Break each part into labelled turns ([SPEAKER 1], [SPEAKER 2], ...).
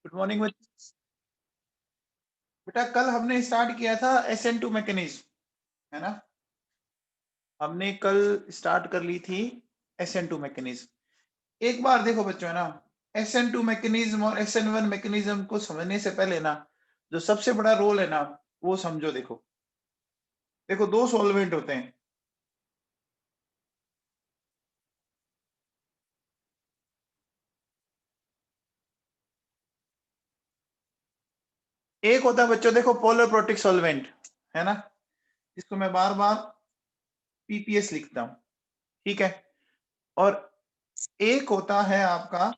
[SPEAKER 1] Good morning बेटा। कल हमने स्टार्ट किया था SN2 मैकेनिज्म, है ना। हमने कल स्टार्ट कर ली थी SN2 मैकेनिज्म। एक बार देखो बच्चों, है ना, SN2 मैकेनिज्म और SN1 मैकेनिज्म को समझने से पहले ना, जो सबसे बड़ा रोल है ना, वो समझो। देखो देखो, दो सॉल्वेंट होते हैं। एक होता है बच्चों, देखो, पोलर प्रोटिक सॉल्वेंट, है ना, जिसको मैं बार बार PPS लिखता हूं, ठीक है। और एक होता है आपका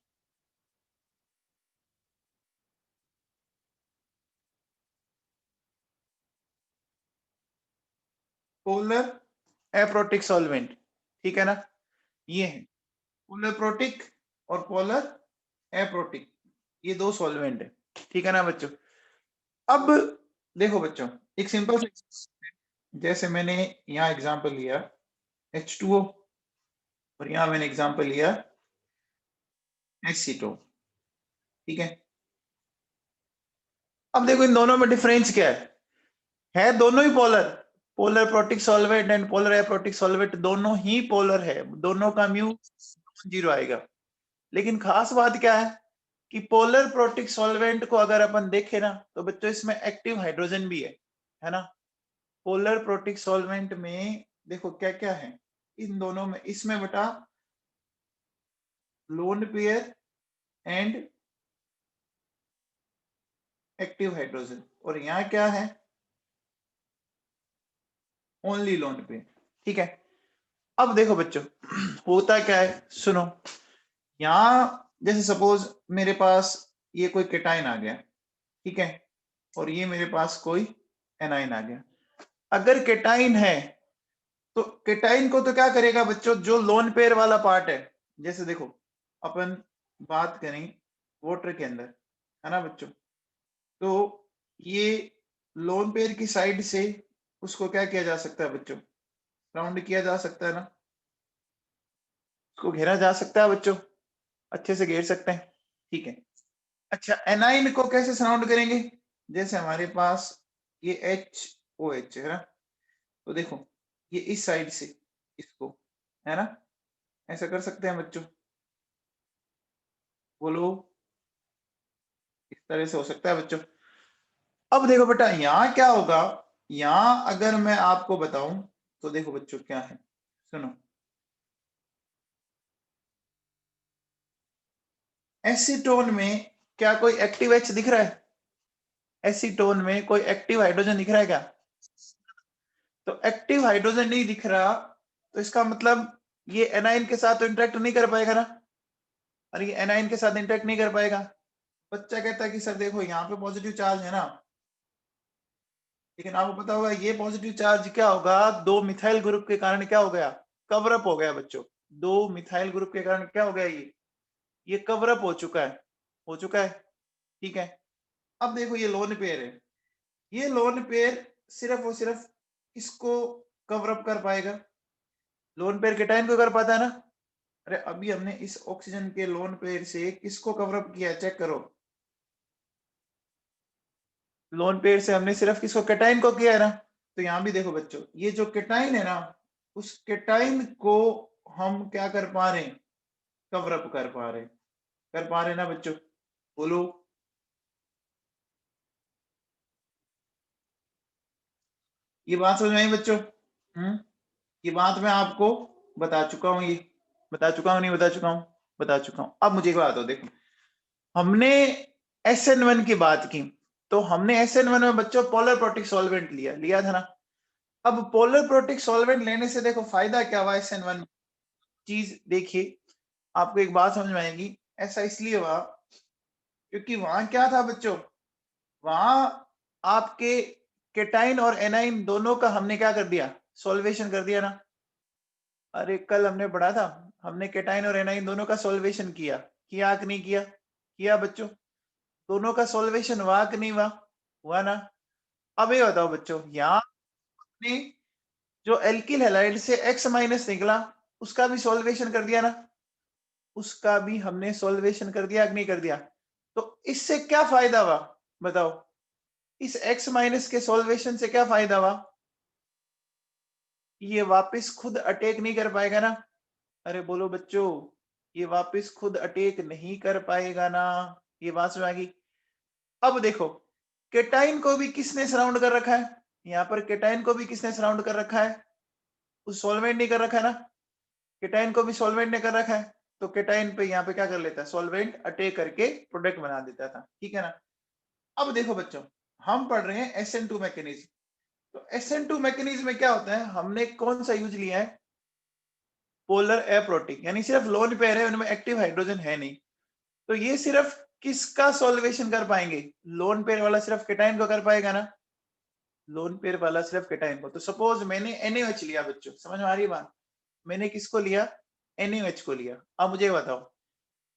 [SPEAKER 1] पोलर एप्रोटिक सॉल्वेंट, ठीक है ना। ये है पोलर प्रोटिक और पोलर एप्रोटिक, ये दो सॉल्वेंट है, ठीक है ना बच्चों। अब देखो बच्चों, एक सिंपल से, जैसे मैंने यहाँ एग्जांपल लिया H2O और यहाँ मैंने एग्जांपल लिया एसीटोन, ठीक है। अब देखो इन दोनों में डिफरेंस क्या है दोनों ही polar, polar protic solvent and polar aprotic solvent दोनों ही पोलर है, दोनों का म्यू 0 आएगा। लेकिन खास बात क्या है कि पोलर प्रोटिक सॉल्वेंट को अगर अपन देखें ना, तो बच्चों इसमें एक्टिव हाइड्रोजन भी है ना। पोलर प्रोटिक सॉल्वेंट में देखो क्या क्या है इन दोनों में, इसमें बेटा lone pair and active hydrogen, और यहाँ क्या है, ओनली लोन पेयर, ठीक है। अब देखो बच्चों होता क्या है, सुनो। यहाँ जैसे सपोज मेरे पास ये कोई केटाइन आ गया, ठीक है, और ये मेरे पास कोई एनाइन आ गया। अगर केटाइन है तो केटाइन को तो क्या करेगा बच्चों, जो लोन पेयर वाला पार्ट है, जैसे देखो अपन बात करें वाटर के अंदर, है ना बच्चों, तो ये लोन पेयर की साइड से उसको क्या किया जा सकता है बच्चों, राउंड किया जा सकता है ना, उसको घेरा जा सकता है बच्चों, अच्छे से घेर सकते हैं, ठीक है। अच्छा, एनाइन को कैसे सराउंड करेंगे, जैसे हमारे पास ये HOH है ना, तो देखो ये इस साइड से इसको, है ना, ऐसा कर सकते हैं बच्चों, बोलो, इस तरह से हो सकता है बच्चों। अब देखो बेटा यहाँ क्या होगा, यहाँ अगर मैं आपको बताऊं तो देखो बच्चों क्या है, सुनो। एसीटोन में क्या कोई एक्टिव H दिख रहा है, एसीटोन में कोई एक्टिव हाइड्रोजन दिख रहा है क्या, तो एक्टिव हाइड्रोजन नहीं दिख रहा, तो इसका मतलब ये एनाइन के साथ तो इंटरेक्ट नहीं कर पाएगा ना, और ये एनाइन के साथ इंटरेक्ट नहीं कर पाएगा। बच्चा कहता है कि सर देखो यहाँ पे पॉजिटिव चार्ज है ना, लेकिन आपको पता होगा ये पॉजिटिव चार्ज क्या होगा, दो मिथाइल ग्रुप के कारण क्या हो गया, कवर अप हो गया बच्चों। दो मिथाइल ग्रुप के कारण क्या हो गया, ये कवर अप हो चुका है, हो चुका है, ठीक है। अब देखो ये लोन पेयर है, ये लोन पेयर सिर्फ और सिर्फ इसको कवर अप कर पाएगा, लोन पेयर केटाइन को कर पाता है ना। अरे अभी हमने इस ऑक्सीजन के लोन पेयर से किसको कवर अप किया, चेक करो, लोन पेयर से हमने सिर्फ किसको, केटाइन को किया है ना। तो यहां भी देखो बच्चों, ये जो केटाइन है ना, उस केटाइन को हम क्या कर पा रहे हैं, कवर अप कर पा रहे ना बच्चों, बोलो। ये बात समझ में आई बच्चों? ये बात मैं आपको बता चुका हूँ, ये बता चुका हूँ नहीं बता चुका हूँ, बता चुका हूँ। अब मुझे एक बात हो, देखो हमने SN1 की बात की, तो हमने SN1 में बच्चों पोलर प्रोटिक सॉल्वेंट लिया था ना। अब पोलर प्रोटिक सॉल्वेंट लेने से देखो फायदा क्या हुआ SN1 में, चीज देखिए, आपको एक बात समझ में आएगी। ऐसा इसलिए हुआ क्योंकि वहां क्या था बच्चों, वहां आपके केटाइन और एनाइन दोनों का हमने क्या कर दिया, सॉल्वेशन कर दिया ना। अरे कल हमने पढ़ा था, हमने केटाइन और एनाइन दोनों का सॉल्वेशन किया कि नहीं किया, किया बच्चों। दोनों का सॉल्वेशन हुआ कि नहीं हुआ, हुआ ना। अब ये बताओ बच्चों, यहाँ ने जो एल्किल हैलाइड से X माइनस निकला, उसका भी सॉल्वेशन कर दिया ना, उसका भी हमने सॉल्वेशन कर दिया कि नहीं कर दिया। तो इससे क्या फायदा हुआ बताओ, इस x माइनस के सॉल्वेशन से क्या फायदा हुआ, ये वापस खुद अटैक नहीं कर पाएगा ना। अरे बोलो बच्चों, ये वापस खुद अटैक नहीं कर पाएगा ना, ये बात समझ आ गई। अब देखो केटाइन को भी किसने सराउंड कर रखा है, यहाँ पर केटाइन को भी किसने सराउंड कर रखा है, उस सॉल्वेंट नहीं कर रखा है ना, केटाइन को भी सॉल्वेंट ने कर रखा है, तो केटाइन पे यहाँ पे क्या कर लेता है, सॉल्वेंट अटैक करके प्रोडक्ट बना देता था, ठीक है ना। अब देखो बच्चों, हम पढ़ रहे हैं SN2 मैकेनिज्म, तो SN2 मैकेनिज्म में क्या होता है, हमने कौन सा यूज लिया है, पोलर एप्रोटिक, यानी सिर्फ लोन पेयर है, उनमें एक्टिव हाइड्रोजन है नहीं, तो ये सिर्फ किसका सॉल्वेशन कर पाएंगे, लोन पेयर वाला सिर्फ केटाइन को कर पाएगा ना, लोन पेयर वाला सिर्फ केटाइन को। तो सपोज मैंने NaOH लिया बच्चों, समझ में आ रही है बात, मैंने किसको लिया, NaOH को लिया। अब मुझे बताओ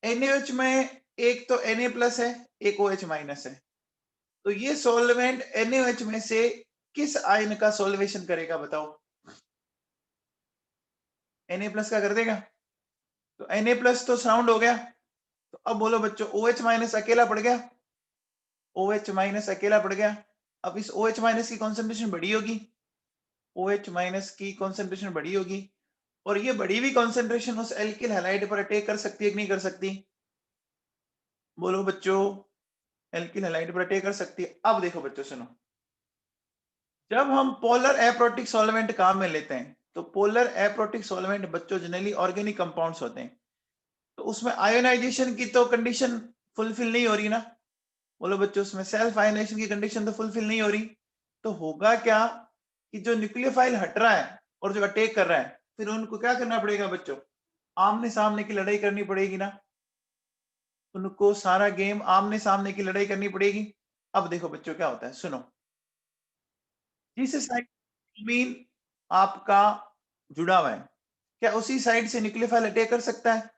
[SPEAKER 1] NaOH में एक तो Na प्लस है, एक OH माइनस है, तो ये सॉल्वेंट NaOH में से किस आयन का सॉल्वेशन करेगा बताओ, Na प्लस का कर देगा, तो Na प्लस तो साउंड हो गया, तो अब बोलो बच्चों OH माइनस अकेला पड़ गया, OH माइनस अकेला पड़ गया। अब इस OH माइनस की कॉन्सेंट्रेशन बड़ी होगी, OH माइनस की कॉन्सेंट्रेशन बड़ी होगी, और ये बड़ी हुई कॉन्सेंट्रेशन उस एल्किल हैलाइड पर अटैक कर सकती है कि नहीं कर सकती, बोलो बच्चों, एल्किल हैलाइड पर अटैक कर सकती है। अब देखो बच्चों सुनो, जब हम पोलर एप्रोटिक सॉल्वेंट काम में लेते हैं, तो पोलर एप्रोटिक सॉल्वेंट बच्चों जनरली ऑर्गेनिक कंपाउंड्स होते हैं, तो उसमें आयोनाइजेशन की तो कंडीशन फुलफिल नहीं हो रही ना, बोलो बच्चों उसमें सेल्फ आयोनाइजेशन की कंडीशन तो फुलफिल नहीं हो रही, तो होगा क्या कि जो न्यूक्लियोफाइल हट रहा है और जो अटैक कर रहा है, फिर उनको क्या करना पड़ेगा बच्चों, आमने सामने की लड़ाई करनी पड़ेगी ना, उनको सारा गेम आमने सामने की लड़ाई करनी पड़ेगी। अब देखो बच्चों क्या होता है सुनो, जिस साइड ब्रोमीन आपका जुड़ा हुआ है, क्या उसी साइड से न्यूक्लियोफाइल अटैक कर सकता है,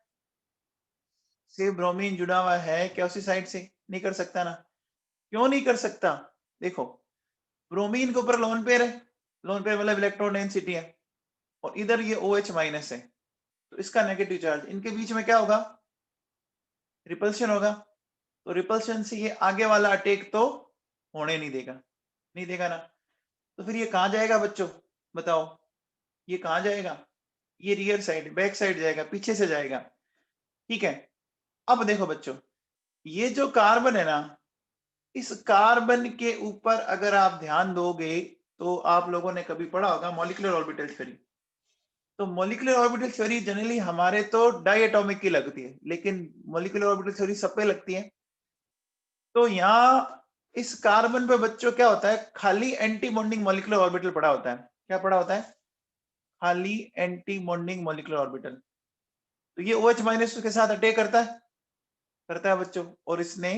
[SPEAKER 1] से ब्रोमीन जुड़ा हुआ है, क्या उसी साइड से नहीं कर सकता ना, क्यों नहीं कर सकता, देखो ब्रोमीन के ऊपर लोन पेयर है, लोन पेयर मतलब इलेक्ट्रॉन डेंसिटी है, और इधर ये OH माइनस है, तो इसका नेगेटिव चार्ज, इनके बीच में क्या होगा, रिपल्शन होगा, तो रिपल्शन से ये आगे वाला अटैक तो होने नहीं देगा, नहीं देगा ना, तो फिर ये कहां जाएगा बच्चों बताओ, ये कहां जाएगा, ये रियर साइड बैक साइड जाएगा, पीछे से जाएगा, ठीक है। अब देखो बच्चों, ये जो कार्बन है ना, इस कार्बन के ऊपर अगर आप ध्यान दोगे, तो आप लोगों ने कभी पढ़ा होगा मॉलिक्यूलर ऑर्बिटल थ्योरी, तो मॉलिक्यूलर ऑर्बिटल थ्योरी जनरली हमारे तो डाई एटॉमिक की लगती है, लेकिन मॉलिक्यूलर ऑर्बिटल थ्योरी सब पे लगती है। तो यहाँ इस कार्बन पे बच्चों क्या होता है, खाली एंटी बॉन्डिंग मॉलिक्यूलर ऑर्बिटल पड़ा होता है, क्या पड़ा होता है, खाली एंटी बॉन्डिंग मॉलिक्यूलर ऑर्बिटल, तो ये OH माइनस के साथ अटैक करता है बच्चों, और इसने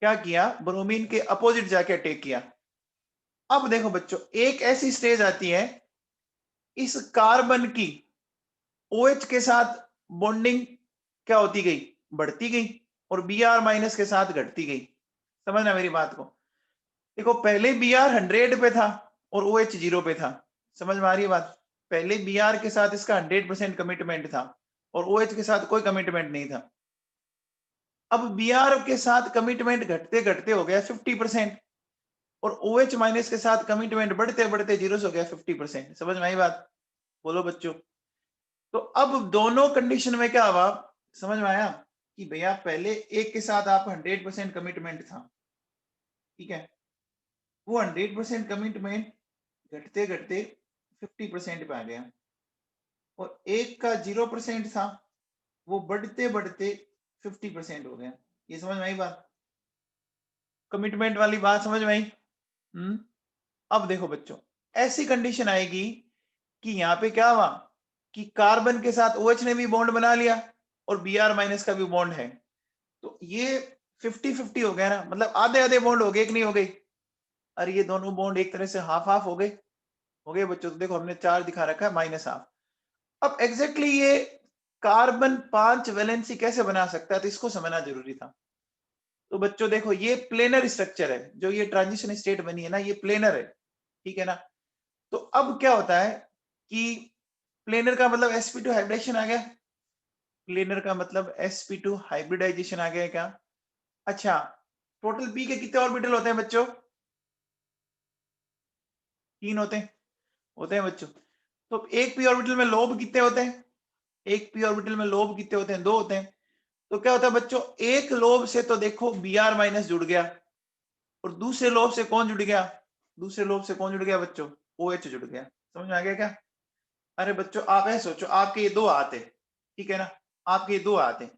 [SPEAKER 1] क्या किया, ब्रोमीन के अपोजिट जाके अटैक किया। अब देखो बच्चों, एक ऐसी स्टेज आती है, इस कार्बन की OH के साथ बॉन्डिंग क्या होती गई, बढ़ती गई, और Br माइनस के साथ घटती गई, समझना मेरी बात को, देखो पहले Br 100 पे था और OH 0 पे था, समझ में आ रही है बात, पहले Br के साथ इसका 100% कमिटमेंट था और OH के साथ कोई कमिटमेंट नहीं था, अब Br के साथ कमिटमेंट घटते घटते हो गया 50%, और OH माइनस के साथ कमिटमेंट बढ़ते बढ़ते 0 से हो गया 50%, समझ में आई बात, बोलो बच्चों। तो अब दोनों कंडीशन में क्या हुआ, समझ में आया कि भैया पहले एक के साथ आपका 100% कमिटमेंट था, ठीक है, वो 100% कमिटमेंट घटते घटते 50% पे आ गया, और एक का 0% था, वो बढ़ते बढ़ते 50% हो गया, ये समझ में आई बात, कमिटमेंट वाली बात समझ में आई। अब देखो बच्चों, ऐसी कंडीशन आएगी कि यहाँ पे क्या हुआ कि कार्बन के साथ OH ने भी बॉन्ड बना लिया और Br माइनस का भी बॉन्ड है, तो ये 50-50 हो गया ना, मतलब आधे आधे बॉन्ड हो गए कि नहीं हो गए, अरे ये दोनों बॉन्ड एक तरह से हाफ हाफ हो गए बच्चों, तो देखो हमने चार दिखा रखा है माइनस हाफ। अब एग्जैक्टली ये कार्बन 5 वैलेंसी कैसे बना सकता है, तो इसको समझना जरूरी था। तो बच्चों देखो ये प्लेनर स्ट्रक्चर है, जो ये ट्रांजिशन स्टेट बनी है ना, ये प्लेनर है, ठीक है ना। तो अब क्या होता है कि प्लेनर का मतलब sp2 हाइब्रिडाइजेशन आ गया, प्लेनर का मतलब sp2 हाइब्रिडाइजेशन आ गया क्या, अच्छा, टोटल p के कितने ऑर्बिटल होते हैं बच्चों? 3 होते हैं बच्चों। तो एक p ऑर्बिटल में लोब कितने होते हैं? एक p ऑर्बिटल में लोब कितने होते हैं? 2 होते हैं। तो क्या होता है बच्चों, एक लोब से तो देखो Br माइनस जुड़ गया, और दूसरे लोब से कौन जुड़ गया? दूसरे लोब से कौन जुड़ गया बच्चों? OH जुड़ गया। समझ में आ गया क्या? अरे बच्चों आप ऐसे सोचो, आपके ये 2 हाथ है, ठीक है ना, आपके ये 2 हाथ है,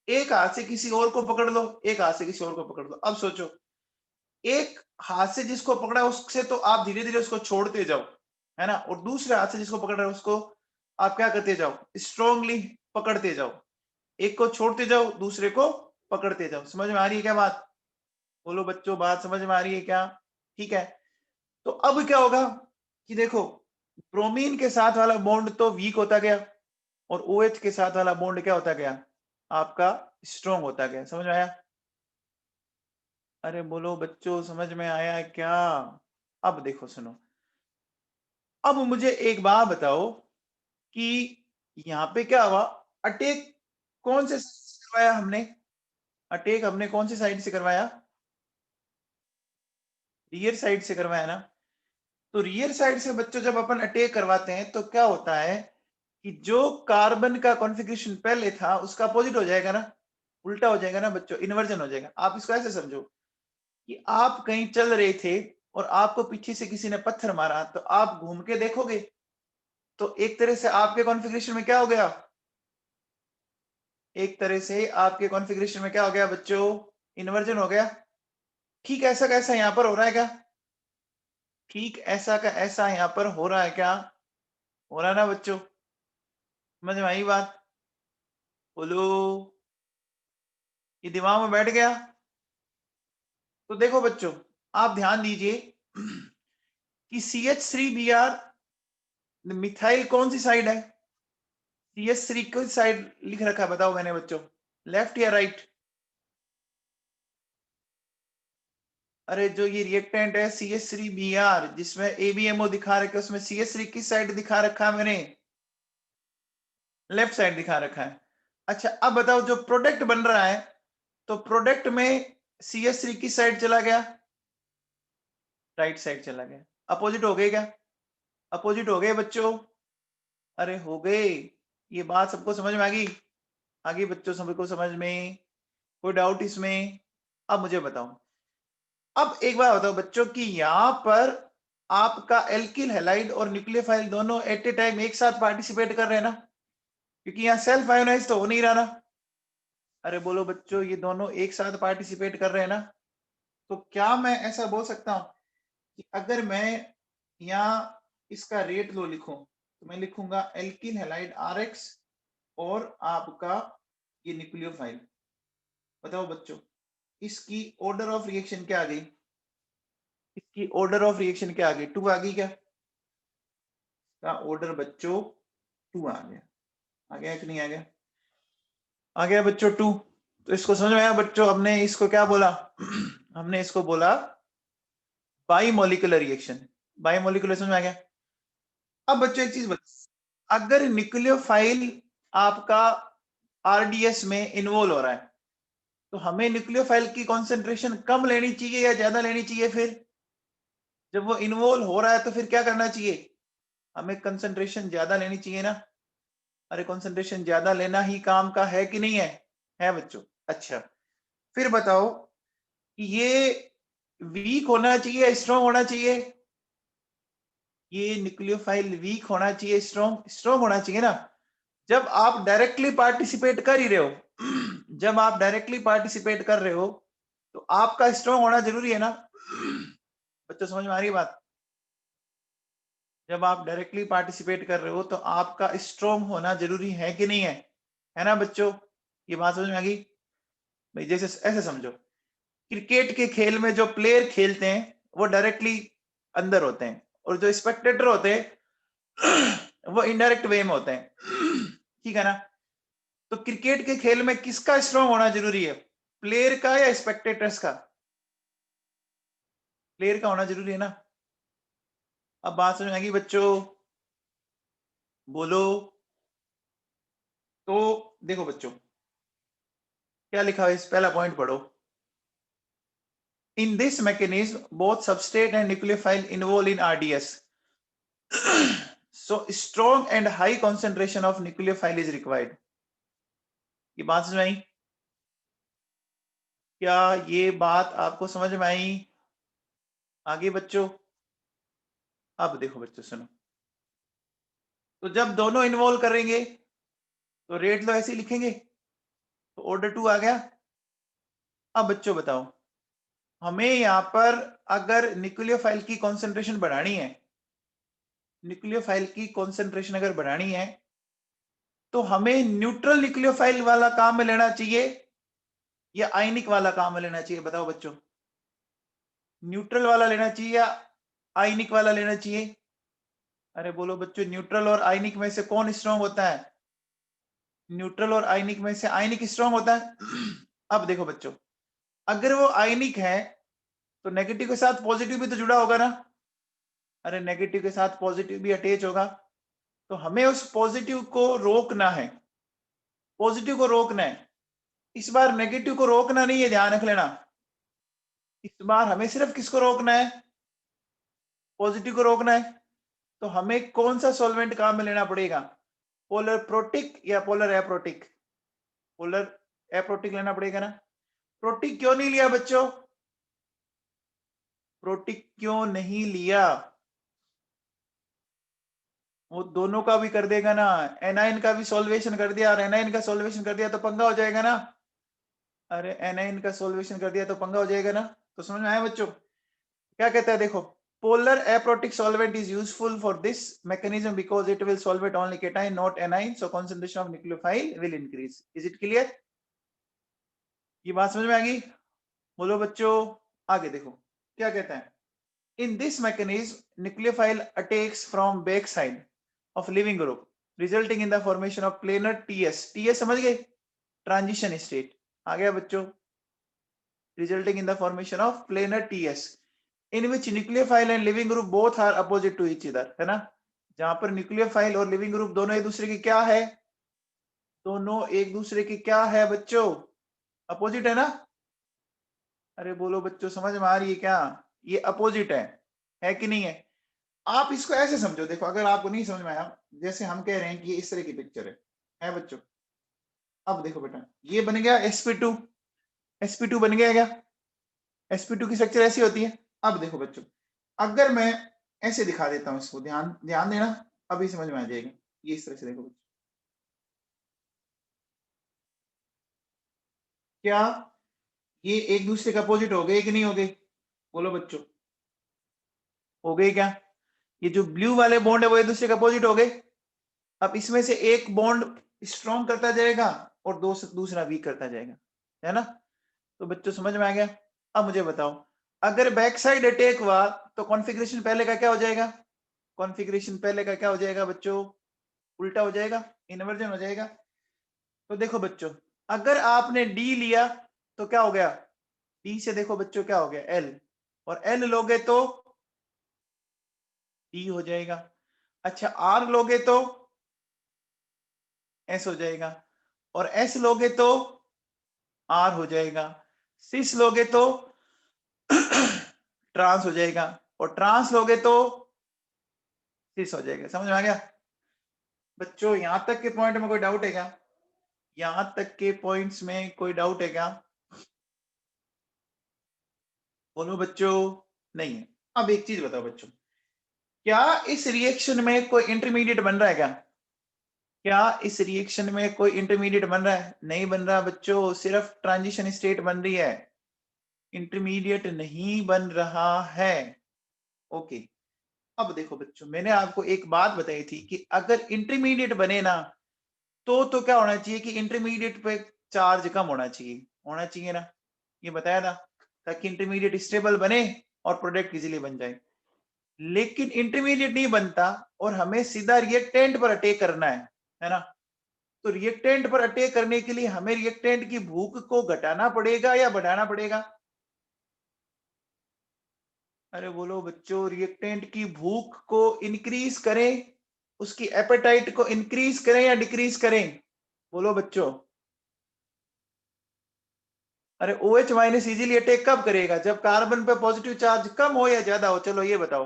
[SPEAKER 1] एक हाथ से किसी और को पकड़ लो, एक हाथ से किसी और को पकड़ लो। अब सोचो, एक हाथ से जिसको पकड़ा उससे तो आप धीरे धीरे उसको छोड़ते जाओ, है ना, और दूसरे हाथ से जिसको पकड़ रहे हो उसको आप क्या करते जाओ? स्ट्रॉन्गली पकड़ते जाओ। एक को छोड़ते जाओ, दूसरे को पकड़ते जाओ। समझ में आ रही है क्या बात? बोलो बच्चों, बात समझ में आ रही है क्या? ठीक है। तो अब क्या होगा कि देखो, ब्रोमीन के साथ वाला बॉन्ड तो वीक होता गया, और OH के साथ वाला बॉन्ड क्या होता गया? आपका स्ट्रॉन्ग होता गया। समझ में आया? अरे बोलो बच्चों, समझ में आया क्या? अब देखो सुनो, अब मुझे एक बात बताओ कि यहाँ पे क्या हुआ, अटैक कौन से साइड से करवाया हमने? अटैक हमने कौन सी साइड से करवाया? रियर साइड से करवाया ना। तो रियर साइड से बच्चों जब अपन अटैक करवाते हैं तो क्या होता है कि जो कार्बन का कॉन्फ़िगरेशन पहले था उसका अपोजिट हो जाएगा ना, उल्टा हो जाएगा ना बच्चों, इन्वर्जन हो जाएगा। आप इसको ऐसे समझो कि आप कहीं चल रहे थे और आपको पीछे से किसी ने पत्थर मारा, तो आप घूम के देखोगे तो एक तरह से आपके कॉन्फ़िगरेशन में क्या हो गया? एक तरह से आपके कॉन्फ़िगरेशन में क्या हो गया बच्चों? इन्वर्जन हो गया। ठीक ऐसा कैसा यहाँ पर हो रहा है क्या? ठीक ऐसा का ऐसा यहाँ पर हो रहा है क्या? हो रहा है ना बच्चों? समझ में आई बात? बोलो, ये दिमाग में बैठ गया? तो देखो बच्चों, आप ध्यान दीजिए कि CH3Br मिथाइल कौन सी साइड है? CH3 की साइड लिख रखा है, बताओ मैंने बच्चों, लेफ्ट या राइट? अरे जो ये रिएक्टेंट है CH3Br जिसमें ABMO दिखा रखा है, उसमें CH3 किस साइड दिखा रखा है मैंने? लेफ्ट साइड दिखा रखा है। अच्छा अब बताओ, जो प्रोडक्ट बन रहा है तो प्रोडक्ट में CH3 किस साइड चला गया? राइट साइड चला गया। अपोजिट हो गए क्या? अपोजिट हो गए बच्चों? अरे हो गए। ये बात सबको समझ में आ गई? आ गई बच्चों सबको समझ में? कोई डाउट इसमें? अब मुझे बताओ, अब एक बार बताओ बच्चों कि यहां पर आपका एल्किल हैलाइड और न्यूक्लियोफाइल दोनों एट ए टाइम एक साथ पार्टिसिपेट कर रहे हैं ना, क्योंकि यहाँ सेल्फ आयोनाइज तो हो नहीं रहा ना। अरे बोलो बच्चों, ये दोनों एक साथ पार्टिसिपेट कर रहे हैं ना। तो क्या मैं ऐसा बोल सकता हूं कि अगर मैं यहाँ इसका रेट लो लिखूं तो मैं लिखूंगा एल्किल हैलाइड RX और आपका ये न्यूक्लियोफाइल। बताओ बच्चों, इसकी ऑर्डर ऑफ रिएक्शन क्या आ गई? इसकी ऑर्डर ऑफ रिएक्शन क्या आ गई? 2 आ गई क्या? का ऑर्डर बच्चों 2 आ गया। आ गया कि नहीं आ गया? आ गया बच्चों 2। तो इसको समझ में आया बच्चों? हमने इसको क्या बोला? हमने इसको बोला बाइमोलिकुलर रिएक्शन। बाइमोलिकुलर समझ में आ गया? अब बच्चों एक चीज बता, अगर न्यूक्लियोफाइल आपका RDS में इन्वॉल्व हो रहा है तो हमें न्यूक्लियोफाइल की कॉन्सेंट्रेशन कम लेनी चाहिए या ज्यादा लेनी चाहिए? फिर जब वो इन्वॉल्व हो रहा है तो फिर क्या करना चाहिए? हमें कंसंट्रेशन ज्यादा लेनी चाहिए ना। अरे कंसंट्रेशन ज्यादा लेना ही काम का है कि नहीं है? है बच्चों। अच्छा फिर बताओ कि ये वीक होना चाहिए स्ट्रॉन्ग होना चाहिए? ये न्यूक्लियोफाइल वीक होना चाहिए स्ट्रॉन्ग? स्ट्रॉन्ग होना चाहिए ना। जब आप डायरेक्टली पार्टिसिपेट कर ही रहे हो जब आप डायरेक्टली पार्टिसिपेट कर रहे हो तो आपका स्ट्रॉन्ग होना जरूरी है ना। बच्चों समझ में आ रही है बात? जब आप डायरेक्टली पार्टिसिपेट कर रहे हो तो आपका स्ट्रॉन्ग होना जरूरी है कि नहीं है? है ना बच्चों? ये बात समझ में आ गई भाई? जैसे ऐसे समझो, क्रिकेट के खेल में जो प्लेयर खेलते हैं वो डायरेक्टली अंदर होते हैं, और जो स्पेक्टेटर होते हैं वो इनडायरेक्ट वे में होते हैं, ठीक है ना। तो क्रिकेट के खेल में किसका स्ट्रॉन्ग होना जरूरी है? प्लेयर का या स्पेक्टेटर्स का? प्लेयर का होना जरूरी है ना। अब बात समझ में आ गई बच्चों? बोलो। तो देखो बच्चों, क्या लिखा है, इस पहला पॉइंट पढ़ो। In this mechanism, both substrate and nucleophile involved in RDS. So strong and high concentration of nucleophile is required. ये बात समझ में आई? क्या ये बात आपको समझ में आई? आगे बच्चों, अब देखो बच्चों सुनो, तो जब दोनों इन्वॉल्व करेंगे तो रेट लो ऐसे ही लिखेंगे, तो ऑर्डर 2 आ गया। अब बच्चों बताओ, हमें यहां पर अगर न्यूक्लियोफाइल की कॉन्सेंट्रेशन बढ़ानी है, न्यूक्लियोफाइल की कॉन्सेंट्रेशन अगर बढ़ानी है, तो हमें न्यूट्रल न्यूक्लियोफाइल वाला काम में लेना चाहिए या आयनिक वाला काम में लेना चाहिए? बताओ बच्चों, न्यूट्रल वाला लेना चाहिए या आयनिक वाला लेना चाहिए? अरे बोलो बच्चों, न्यूट्रल और आयनिक में से कौन स्ट्रांग होता है? न्यूट्रल और आयनिक में से आयनिक स्ट्रांग होता है। अब देखो बच्चों, अगर वो आयनिक है तो नेगेटिव के साथ पॉजिटिव भी तो जुड़ा होगा ना? अरे नेगेटिव के साथ पॉजिटिव भी अटैच होगा, तो हमें उस पॉजिटिव को रोकना है, पॉजिटिव को रोकना है। इस बार नेगेटिव को रोकना नहीं है, ध्यान रख लेना। इस बार हमें सिर्फ किसको रोकना है? पॉजिटिव को रोकना है। तो हमें कौन सा सॉल्वेंट काम में लेना पड़ेगा? पोलर प्रोटिक या पोलर एप्रोटिक? पोलर एप्रोटिक लेना पड़ेगा ना? प्रोटिक क्यों नहीं लिया बच्चों? प्रोटिक क्यों नहीं लिया? वो दोनों का भी कर देगा ना, एनाइन का भी सॉल्वेशन कर दिया और एनाइन का सॉल्वेशन कर दिया तो पंगा हो जाएगा ना। अरे एनाइन का सॉल्वेशन कर दिया तो पंगा हो जाएगा ना। तो समझ में आया बच्चों? क्या कहता है देखो, polar aprotic solvent is useful for this mechanism because it will solvate only cation not anion, so concentration of nucleophile will increase. Is it clear? ये बात समझ में आ गई? बोलो बच्चों, आगे देखो क्या कहता है। In this mechanism, nucleophile attacks from backside of living group, resulting in the formation of planar TS. TS समझ गए? Transition state आ गया बच्चों, resulting in the formation of planar TS. In which nucleophile and living group both are opposite to each other, है ना? जहां पर nucleophile और leaving group दोनों एक दूसरे की क्या है? दोनों एक दूसरे की क्या है बच्चों? अपोजिट है ना? अरे बोलो बच्चों, समझ में आ रही है क्या? ये अपोजिट है कि नहीं है? आप इसको ऐसे समझो, देखो अगर आपको नहीं समझ में आया, जैसे हम कह रहे हैं कि ये इस तरह की पिक्चर है बच्चों। अब देखो बेटा, ये बन गया sp2, sp2 बन गया क्या? sp2 की स्ट्रक्चर ऐसी होती है। अब देखो बच्चों, अगर मैं ऐसे दिखा देता हूं इसको, ध्यान ध्यान देना, अभी समझ में आ जाएगा। ये इस तरह से देखो बच्चों, क्या ये एक दूसरे के अपोजिट हो गए कि नहीं हो गए? बोलो बच्चों, हो गए क्या? ये जो ब्लू वाले बॉन्ड है वो एक दूसरे के अपोजिट हो गए। अब इसमें से एक बॉन्ड स्ट्रॉन्ग करता जाएगा और दूसरा वीक करता जाएगा, है ना? तो बच्चों समझ में आ गया? अब मुझे बताओ, अगर बैक साइड अटैक हुआ तो कॉन्फ़िगरेशन पहले का क्या हो जाएगा? कॉन्फ़िगरेशन पहले का क्या हो जाएगा बच्चों? उल्टा हो जाएगा, इन्वर्जन हो जाएगा। तो देखो बच्चों, अगर आपने डी लिया तो क्या हो गया? डी से देखो बच्चों क्या हो गया? एल, और एल लोगे तो डी हो जाएगा। अच्छा, आर लोगे तो एस हो जाएगा, और एस लोगे तो आर हो जाएगा, सिस लोगे तो ट्रांस हो जाएगा, और ट्रांस लोगे तो सिस हो जाएगा। समझ में आ गया बच्चों? यहां तक के पॉइंट में कोई डाउट है क्या? यहां तक के पॉइंट्स में कोई डाउट है क्या? बोलो बच्चों, नहीं है। अब एक चीज बताओ बच्चों, क्या इस रिएक्शन में कोई इंटरमीडिएट बन रहा है क्या? क्या इस रिएक्शन में कोई इंटरमीडिएट बन रहा है? नहीं बन रहा बच्चों, सिर्फ ट्रांजिशन स्टेट बन रही है, इंटरमीडिएट नहीं बन रहा है। ओके, अब देखो बच्चों, मैंने आपको एक बात बताई थी कि अगर इंटरमीडिएट बने ना, तो क्या होना चाहिए कि इंटरमीडिएट पे चार्ज कम होना चाहिए ना? ये बताया था, ताकि इंटरमीडिएट स्टेबल बने और प्रोडक्ट इजीली बन जाए। लेकिन इंटरमीडिएट नहीं बनता और हमें सीधा रिएक्टेंट पर अटैक करना है ना? तो रिएक्टेंट पर अटैक करने के लिए हमें रिएक्टेंट की भूख को घटाना पड़ेगा या बढ़ाना पड़ेगा? अरे बोलो बच्चों, रिएक्टेंट की भूख को इंक्रीज करें, उसकी एपेटाइट को इंक्रीज करें या डिक्रीज करें? बोलो बच्चों। अरे OH माइनस इजीली अटैक कब करेगा? जब कार्बन पे पॉजिटिव चार्ज कम हो या ज्यादा हो? चलो ये बताओ।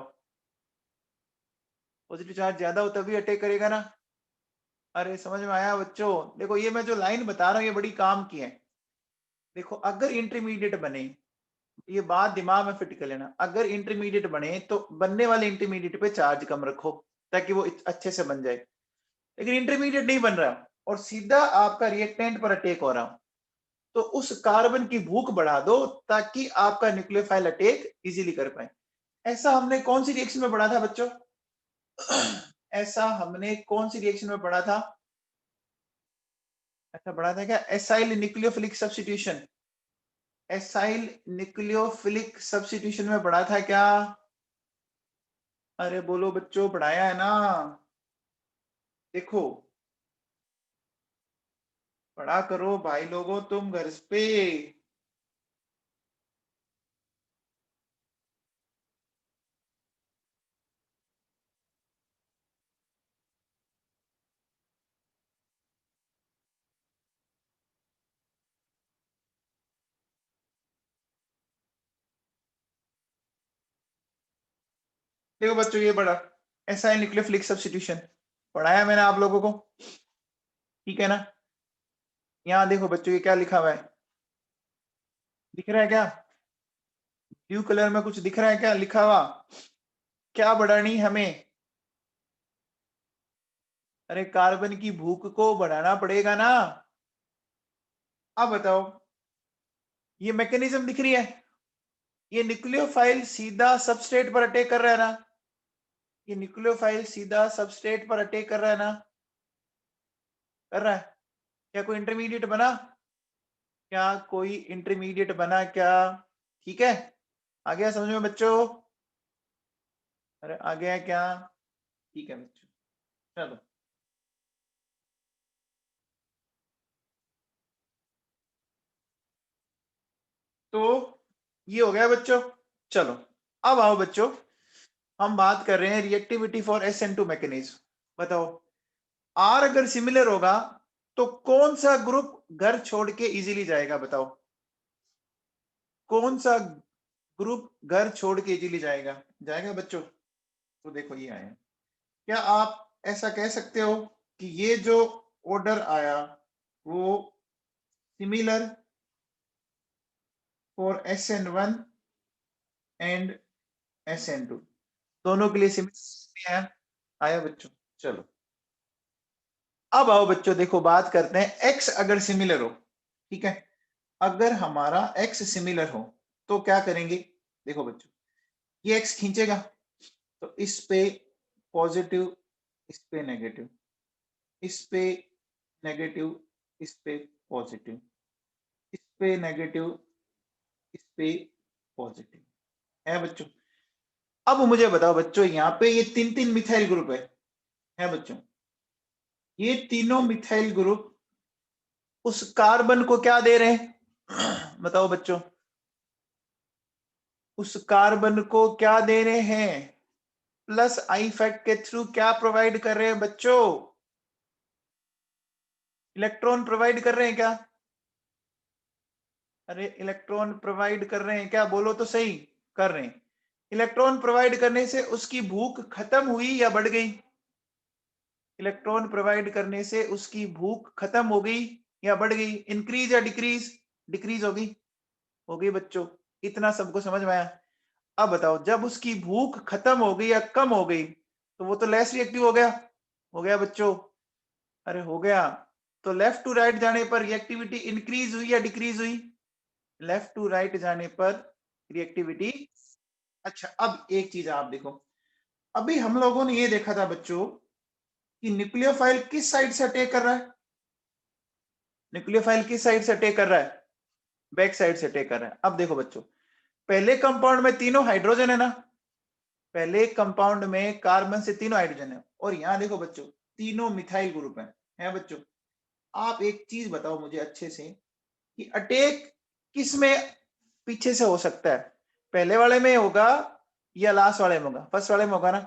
[SPEAKER 1] पॉजिटिव चार्ज ज्यादा हो तभी अटैक करेगा ना। अरे समझ में आया बच्चों? देखो ये मैं जो लाइन बता रहा हूँ ये बड़ी काम की है। देखो अगर इंटरमीडिएट बने, ये बात दिमाग में फिट कर लेना, अगर इंटरमीडिएट बने तो बनने वाले इंटरमीडिएट पे चार्ज कम रखो ताकि वो अच्छे से बन जाए। लेकिन इंटरमीडिएट नहीं बन रहा और सीधा आपका रिएक्टेंट पर अटैक हो रहा, तो उस कार्बन की भूख बढ़ा दो ताकि आपका न्यूक्लियोफाइल अटैक इजीली कर पाए। ऐसा हमने कौन सी रिएक्शन में पढ़ा था बच्चों? ऐसा हमने कौन सी रिएक्शन में पढ़ा था? ऐसा पढ़ा था क्या? Acyl nucleophilic substitution. Acyl nucleophilic substitution में पढ़ा था क्या? अरे बोलो बच्चों, पढ़ाया है ना? देखो पढ़ा करो भाई लोगों तुम घर पे। देखो बच्चों ये बड़ा एसाइल न्यूक्लियोफिलिक सब्स्टिट्यूशन पढ़ाया मैंने आप लोगों को, ठीक है ना? यहाँ देखो बच्चों ये क्या लिखा हुआ है, दिख रहा है क्या? ब्लू कलर में कुछ दिख रहा है क्या लिखा हुआ? क्या बढ़ानी हमें? अरे कार्बन की भूख को बढ़ाना पड़ेगा ना। अब बताओ, ये मैकेनिज्म दिख रही है? ये न्यूक्लियोफाइल सीधा सबस्ट्रेट पर अटैक कर रहा है ना? ये न्यूक्लियोफाइल सीधा सबस्ट्रेट पर अटैक कर रहा है ना? कर रहा है? क्या कोई इंटरमीडिएट बना? क्या कोई इंटरमीडिएट बना क्या? ठीक है, आ गया समझ में बच्चों? अरे आ गया क्या? ठीक है बच्चों, चलो। तो ये हो गया बच्चों। चलो अब आओ बच्चों, हम बात कर रहे हैं रिएक्टिविटी फॉर SN2 मैकेनिज्म। बताओ आर अगर सिमिलर होगा तो कौन सा ग्रुप घर छोड़ के इजीली जाएगा? बताओ कौन सा ग्रुप घर छोड़ के इजीली जाएगा? जाएगा बच्चों? तो देखो ये आया, क्या आप ऐसा कह सकते हो कि ये जो ऑर्डर आया वो similar for SN1 and SN2 दोनों के लिए सिमिलर आया? आया बच्चों? चलो अब आओ बच्चों, देखो बात करते हैं एक्स अगर सिमिलर हो, ठीक है? अगर हमारा एक्स सिमिलर हो तो क्या करेंगे? देखो बच्चों ये एक्स खींचेगा तो इस पे पॉजिटिव, इस पे नेगेटिव, इस पे नेगेटिव, इस पे पॉजिटिव, इस पे नेगेटिव, इस पे पॉजिटिव है बच्चों। अब मुझे बताओ बच्चों, यहाँ पे ये तीन तीन मिथाइल ग्रुप है बच्चों। ये तीनों मिथाइल ग्रुप उस कार्बन को क्या दे रहे हैं? बताओ बच्चों, उस कार्बन को क्या दे रहे हैं? प्लस आई फैक्ट के थ्रू क्या प्रोवाइड कर रहे हैं बच्चों? इलेक्ट्रॉन प्रोवाइड कर रहे हैं क्या? अरे इलेक्ट्रॉन प्रोवाइड कर रहे हैं क्या? बोलो तो सही। कर रहे हैं। इलेक्ट्रॉन प्रोवाइड करने से उसकी भूख खत्म हुई या बढ़ गई? इलेक्ट्रॉन प्रोवाइड करने से उसकी भूख खत्म हो गई या बढ़ गई? इंक्रीज या डिक्रीज? डिक्रीज होगी। हो गई बच्चों, इतना सबको समझ में आया? अब बताओ जब उसकी भूख खत्म हो गई या कम हो गई तो वो तो लेस रिएक्टिव हो गया। हो गया बच्चों? अरे हो गया। तो लेफ्ट टू राइट जाने पर रिएक्टिविटी इंक्रीज हुई या डिक्रीज हुई? लेफ्ट टू राइट जाने पर रिएक्टिविटी। अच्छा अब एक चीज आप देखो, अभी हम लोगों ने ये देखा था बच्चों कि न्यूक्लियोफाइल किस साइड से अटैक कर रहा है? न्यूक्लियोफाइल किस साइड से अटैक कर रहा है? बैक साइड से अटैक कर रहा है। अब देखो बच्चों, पहले कंपाउंड में तीनों हाइड्रोजन है ना? पहले कंपाउंड में कार्बन से तीनों हाइड्रोजन है और यहाँ देखो बच्चों तीनों मिथाइल ग्रुप है बच्चों। आप एक चीज बताओ मुझे अच्छे से कि अटैक किस में पीछे से हो सकता है? पहले वाले में होगा या लास्ट वाले में होगा? फर्स्ट वाले में होगा ना?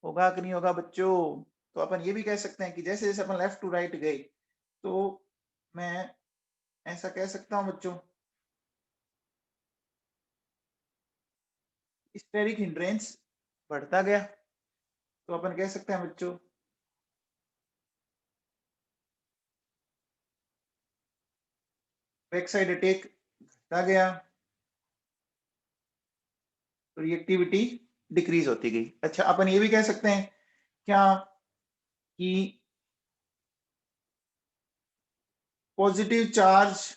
[SPEAKER 1] होगा कि नहीं होगा बच्चों? तो अपन ये भी कह सकते हैं कि जैसे जैसे अपन लेफ्ट टू राइट गए तो मैं ऐसा कह सकता हूँ बच्चों स्टेरिक हिंड्रेंस बढ़ता गया, तो अपन कह सकते हैं बच्चों बैक साइड अटैक घटता गया, तो रिएक्टिविटी डिक्रीज होती गई। अच्छा, अपन ये भी कह सकते हैं क्या कि पॉजिटिव चार्ज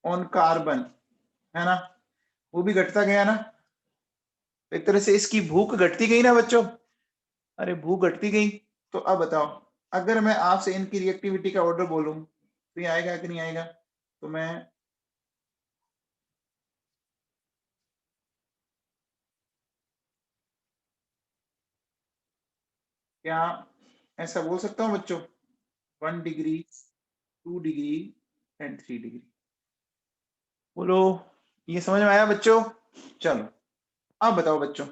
[SPEAKER 1] ऑन कार्बन, है ना, वो भी घटता गया ना। एक तरह से इसकी भूख घटती गई ना बच्चों, अरे भूख घटती गई। तो अब बताओ, अगर मैं आपसे इनकी रिएक्टिविटी का ऑर्डर बोलूं तो ये आएगा कि नहीं आएगा? तो मैं क्या ऐसा बोल सकता हूं बच्चों, 1 डिग्री, 2 डिग्री एंड 3 डिग्री? बोलो, ये समझ में आया बच्चों? चलो अब बताओ बच्चों,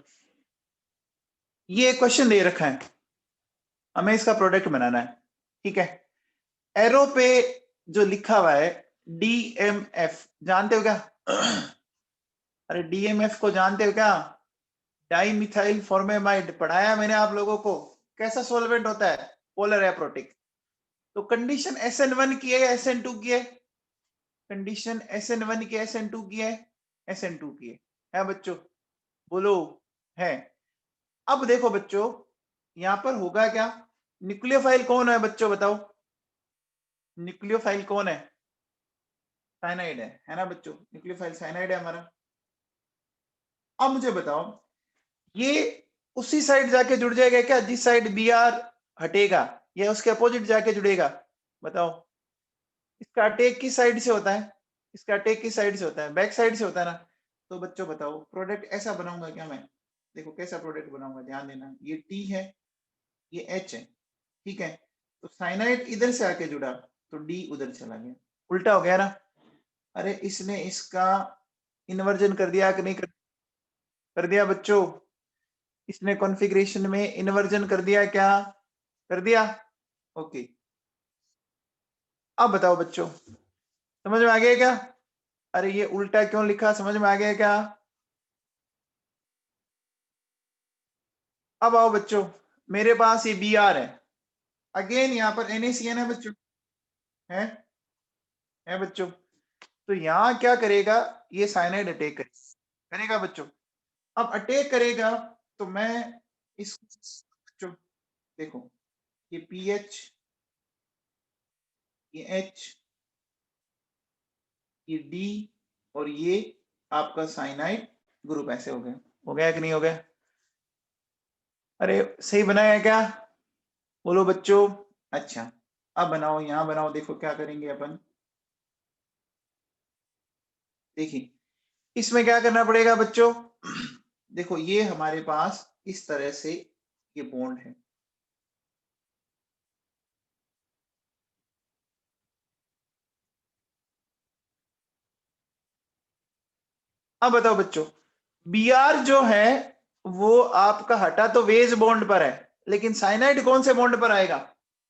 [SPEAKER 1] ये क्वेश्चन दे रखा है, हमें इसका प्रोडक्ट बनाना है, ठीक है। एरो पे जो लिखा हुआ है DMF, जानते हो क्या? अरे DMF को जानते हो क्या? डाई मिथाइल फॉर्मेमाइड, पढ़ाया मैंने आप लोगों को, कैसा सॉल्वेंट होता है, पोलर एप्रोटिक। तो कंडीशन SN1 की है, SN2 की है? कंडीशन SN1 की, SN2 की है, SN2 की है बच्चों? बोलो, है। अब देखो बच्चों, यहां पर होगा क्या, न्यूक्लियोफाइल कौन है बच्चों बताओ? न्यूक्लियोफाइल कौन है? साइनाइड है ना बच्चों? न्यूक्लियोफाइल साइनाइड है हमारा। अब मुझे बताओ, ये उसी साइड जाके जुड़ जाएगा क्या जिस साइड Br हटेगा, या उसके अपोजिट जाके जुड़ेगा? बताओ, इसका अटैक किस साइड से होता है? इसका अटैक किस साइड से होता है? बैक साइड से होता है ना। तो बच्चों बताओ, प्रोडक्ट ऐसा बनाऊंगा क्या मैं? देखो कैसा प्रोडक्ट बनाऊंगा, ध्यान देना, ये T है, ये H है, ठीक है। तो साइनाइड इधर से आके जुड़ा, तो D उधर चला गया, उल्टा हो गया ना। अरे इसने इसका इन्वर्जन कर दिया कि नहीं कर दिया बच्चों? इसने कॉन्फ़िगरेशन में इन्वर्जन कर दिया क्या? कर दिया। ओके, अब बताओ बच्चों, समझ में आ गया क्या? अरे ये उल्टा क्यों लिखा, समझ में आ गया क्या? अब आओ बच्चों, मेरे पास ये Br है, अगेन यहाँ पर NaCN है बच्चों, है बच्चों। तो यहाँ क्या करेगा, ये साइनाइड अटैक करेगा बच्चों। अब अटैक करेगा तो मैं इस बच्चों देखो, ये PH, ये H, ये D, और ये आपका साइनाइड ग्रुप, ऐसे हो गया कि नहीं हो गया? अरे सही बनाया क्या? बोलो बच्चों। अच्छा, अब बनाओ, यहां बनाओ, देखो क्या करेंगे अपन। देखिए, इसमें क्या करना पड़ेगा बच्चों? देखो ये हमारे पास इस तरह से ये बॉन्ड है, अब बताओ बच्चों, Br जो है वो आपका हटा तो वेज बॉन्ड पर है, लेकिन साइनाइड कौन से बॉन्ड पर आएगा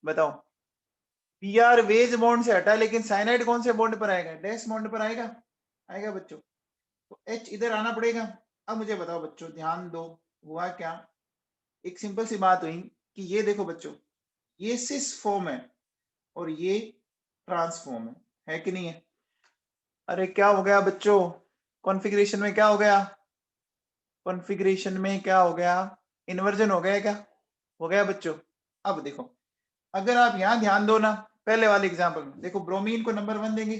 [SPEAKER 1] बताओ? Br वेज बॉन्ड से हटा, लेकिन साइनाइड कौन से बॉन्ड पर आएगा? डैश बॉन्ड पर आएगा, आएगा बच्चों। तो H इधर आना पड़ेगा। अब मुझे बताओ बच्चों, ध्यान दो, हुआ क्या, एक सिंपल सी बात हुई कि ये देखो बच्चों, ये सिस फॉर्म है और ये ट्रांसफॉर्म है कि नहीं है? अरे क्या हो गया बच्चों, कॉन्फ़िगरेशन में क्या हो गया? कॉन्फ़िगरेशन में क्या हो गया? इन्वर्जन हो गया क्या? हो गया बच्चों। अब देखो, अगर आप यहां ध्यान दो ना, पहले वाले एग्जांपल में देखो, ब्रोमीन को नंबर 1 देंगे,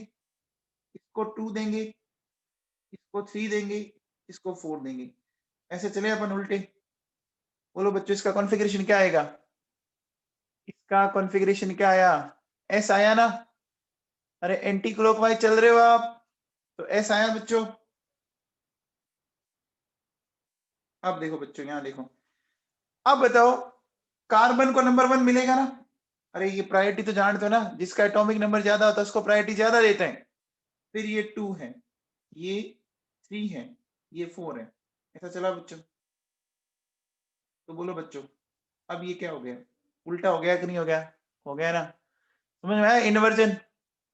[SPEAKER 1] इसको 2 देंगे, इसको 3 देंगे, इसको 4 देंगे, ऐसे चले अपन उल्टे। बोलो बच्चों, इसका कॉन्फ़िगरेशन क्या आएगा? इसका कॉन्फ़िगरेशन क्या आया? एस आया ना। अरे एंटी क्लॉकवाइज चल रहे हो आप, तो एस आया बच्चों। अब देखो बच्चों, यहां देखो, अब बताओ, कार्बन को नंबर 1 मिलेगा ना? अरे ये प्रायोरिटी तो जानते हो ना, जिसका एटॉमिक नंबर ज्यादा होता है उसको प्रायोरिटी ज्यादा देते हैं। फिर ये 2 है, ये 3 है, ये 4 है, ऐसा चला बच्चों। तो बोलो बच्चों, अब ये क्या हो गया, उल्टा हो गया कि नहीं हो गया? हो गया ना। समझ में आया? इन्वर्जन,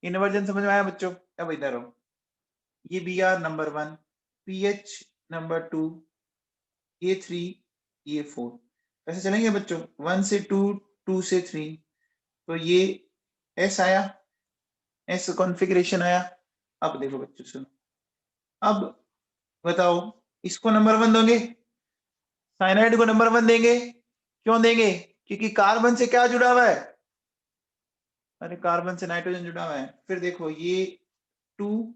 [SPEAKER 1] इन्वर्जन समझ में आया बच्चों? अब इधर हो, ये Br नंबर 1, PH नंबर 2, ये 3, ये 4, कैसे चलेंगे बच्चों? 1 से 2, 2 से 3, तो ये S आया, S कॉन्फ़िगरेशन आया। अब देखो बच्चों सुनो, अब बताओ इसको नंबर 1 दोगे, साइनाइड को नंबर 1 देंगे? क्यों देंगे? क्योंकि कार्बन से क्या जुड़ा हुआ है? अरे कार्बन से नाइट्रोजन जुड़ा हुआ है। फिर देखो ये 2,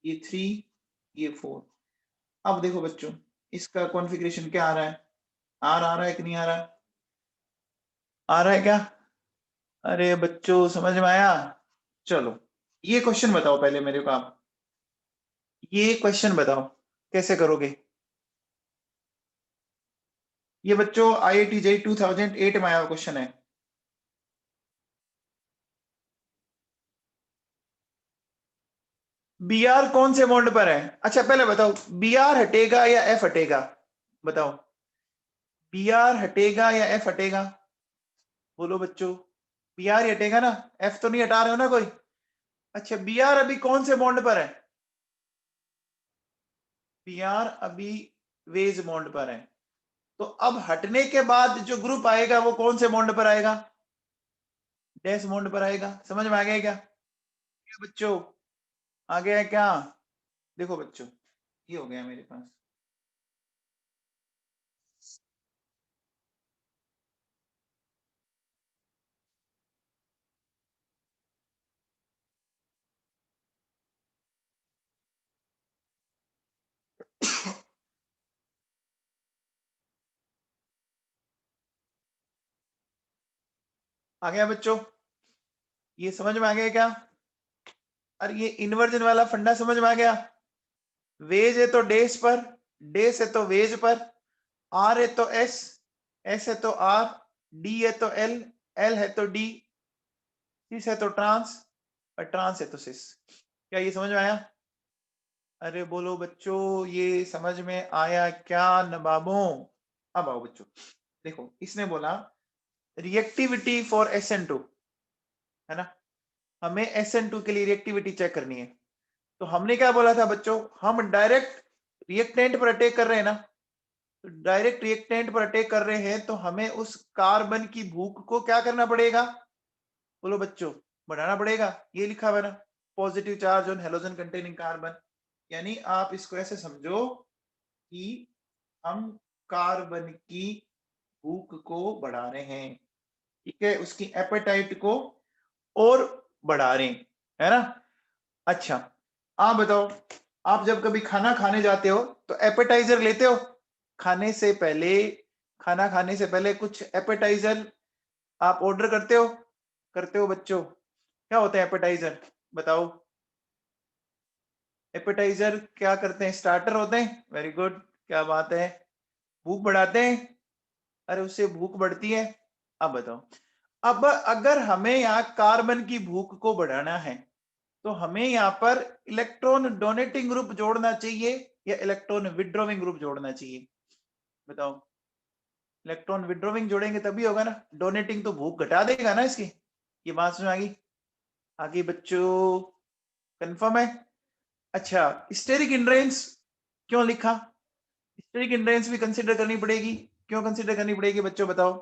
[SPEAKER 1] ये 3, ये 4। अब देखो बच्चों इसका कॉन्फ़िगरेशन क्या आ रहा है? आर आ रहा है कि नहीं आ रहा? आ रहा है क्या? अरे बच्चों समझ में आया? चलो ये क्वेश्चन बताओ पहले मेरे को आप, ये क्वेश्चन बताओ कैसे करोगे? ये बच्चों IIT JEE 2008 में आया क्वेश्चन है। Br कौन से बॉन्ड पर है? अच्छा पहले बताओ Br हटेगा या F हटेगा? बताओ Br हटेगा या F हटेगा? बोलो बच्चों, Br ही हटेगा ना, F तो नहीं हटा रहे हो ना कोई? अच्छा Br अभी कौन से बॉन्ड पर है? Br अभी वेज बॉन्ड पर है, तो अब हटने के बाद जो ग्रुप आएगा वो कौन से बॉन्ड पर आएगा? डैश बॉन्ड पर आएगा। समझ में आ गया क्या? क्या बच्चों आ गया है क्या? देखो बच्चों ये हो गया मेरे पास, आ गया बच्चों? ये समझ में आ गया क्या? अरे ये इन्वर्जन वाला फंडा समझ में आ गया? वेज है तो डेस पर, डेस है तो वेज पर, आर है तो एस, एस है तो आर, डी है तो एल, एल है तो डी, सिस है तो ट्रांस, और ट्रांस है तो सिस। क्या ये समझ में आया? अरे बोलो बच्चों ये समझ में आया क्या नवाबों? अब आओ बच्चों, देखो इसने बोला रिएक्टिविटी फॉर SN2, है ना? हमें SN2 के लिए रिएक्टिविटी चेक करनी है। तो हमने क्या बोला था बच्चों? हम डायरेक्ट रिएक्टेंट पर अटैक कर रहे हैं ना, तो डायरेक्ट रिएक्टेंट पर अटैक कर रहे हैं तो हमें उस कार्बन की भूख को क्या करना पड़ेगा? बोलो बच्चों, बढ़ाना पड़ेगा। ये लिखा हुआ है ना, positive charge on halogen containing carbon, यानी आप इसको ऐसे समझो कि हम कार्बन की भूख को बढ़ा रहे हैं, ठीक है, उसकी एपेटाइट को और बढ़ा रहे हैं, है ना? अच्छा आप बताओ, आप जब कभी खाना खाने जाते हो तो एपेटाइजर लेते हो? खाने से पहले, खाना खाने से पहले कुछ एपेटाइजर आप ऑर्डर करते हो? करते हो बच्चों? क्या होता है एपेटाइजर? बताओ। एपेटाइजर क्या करते हैं? स्टार्टर होते हैं। वेरी गुड, क्या बात है, भूख बढ़ाते हैं। अरे उससे भूख बढ़ती है। अब बताओ, अब अगर हमें यहाँ कार्बन की भूख को बढ़ाना है तो हमें यहाँ पर इलेक्ट्रॉन डोनेटिंग ग्रुप जोड़ना चाहिए या इलेक्ट्रॉन विड्रॉविंग ग्रुप जोड़ना चाहिए? बताओ। इलेक्ट्रॉन विड्रॉविंग जोड़ेंगे तभी होगा ना, डोनेटिंग तो भूख घटा देगा ना इसकी। ये बात समझ आ गई? आगे बच्चों कंफर्म है? अच्छा स्टेरिक इंड्रेंस क्यों लिखा? स्टेरिक इंड्रेंस भी कंसीडर करनी पड़ेगी। क्यों कंसीडर करनी पड़ेगी बच्चों बताओ?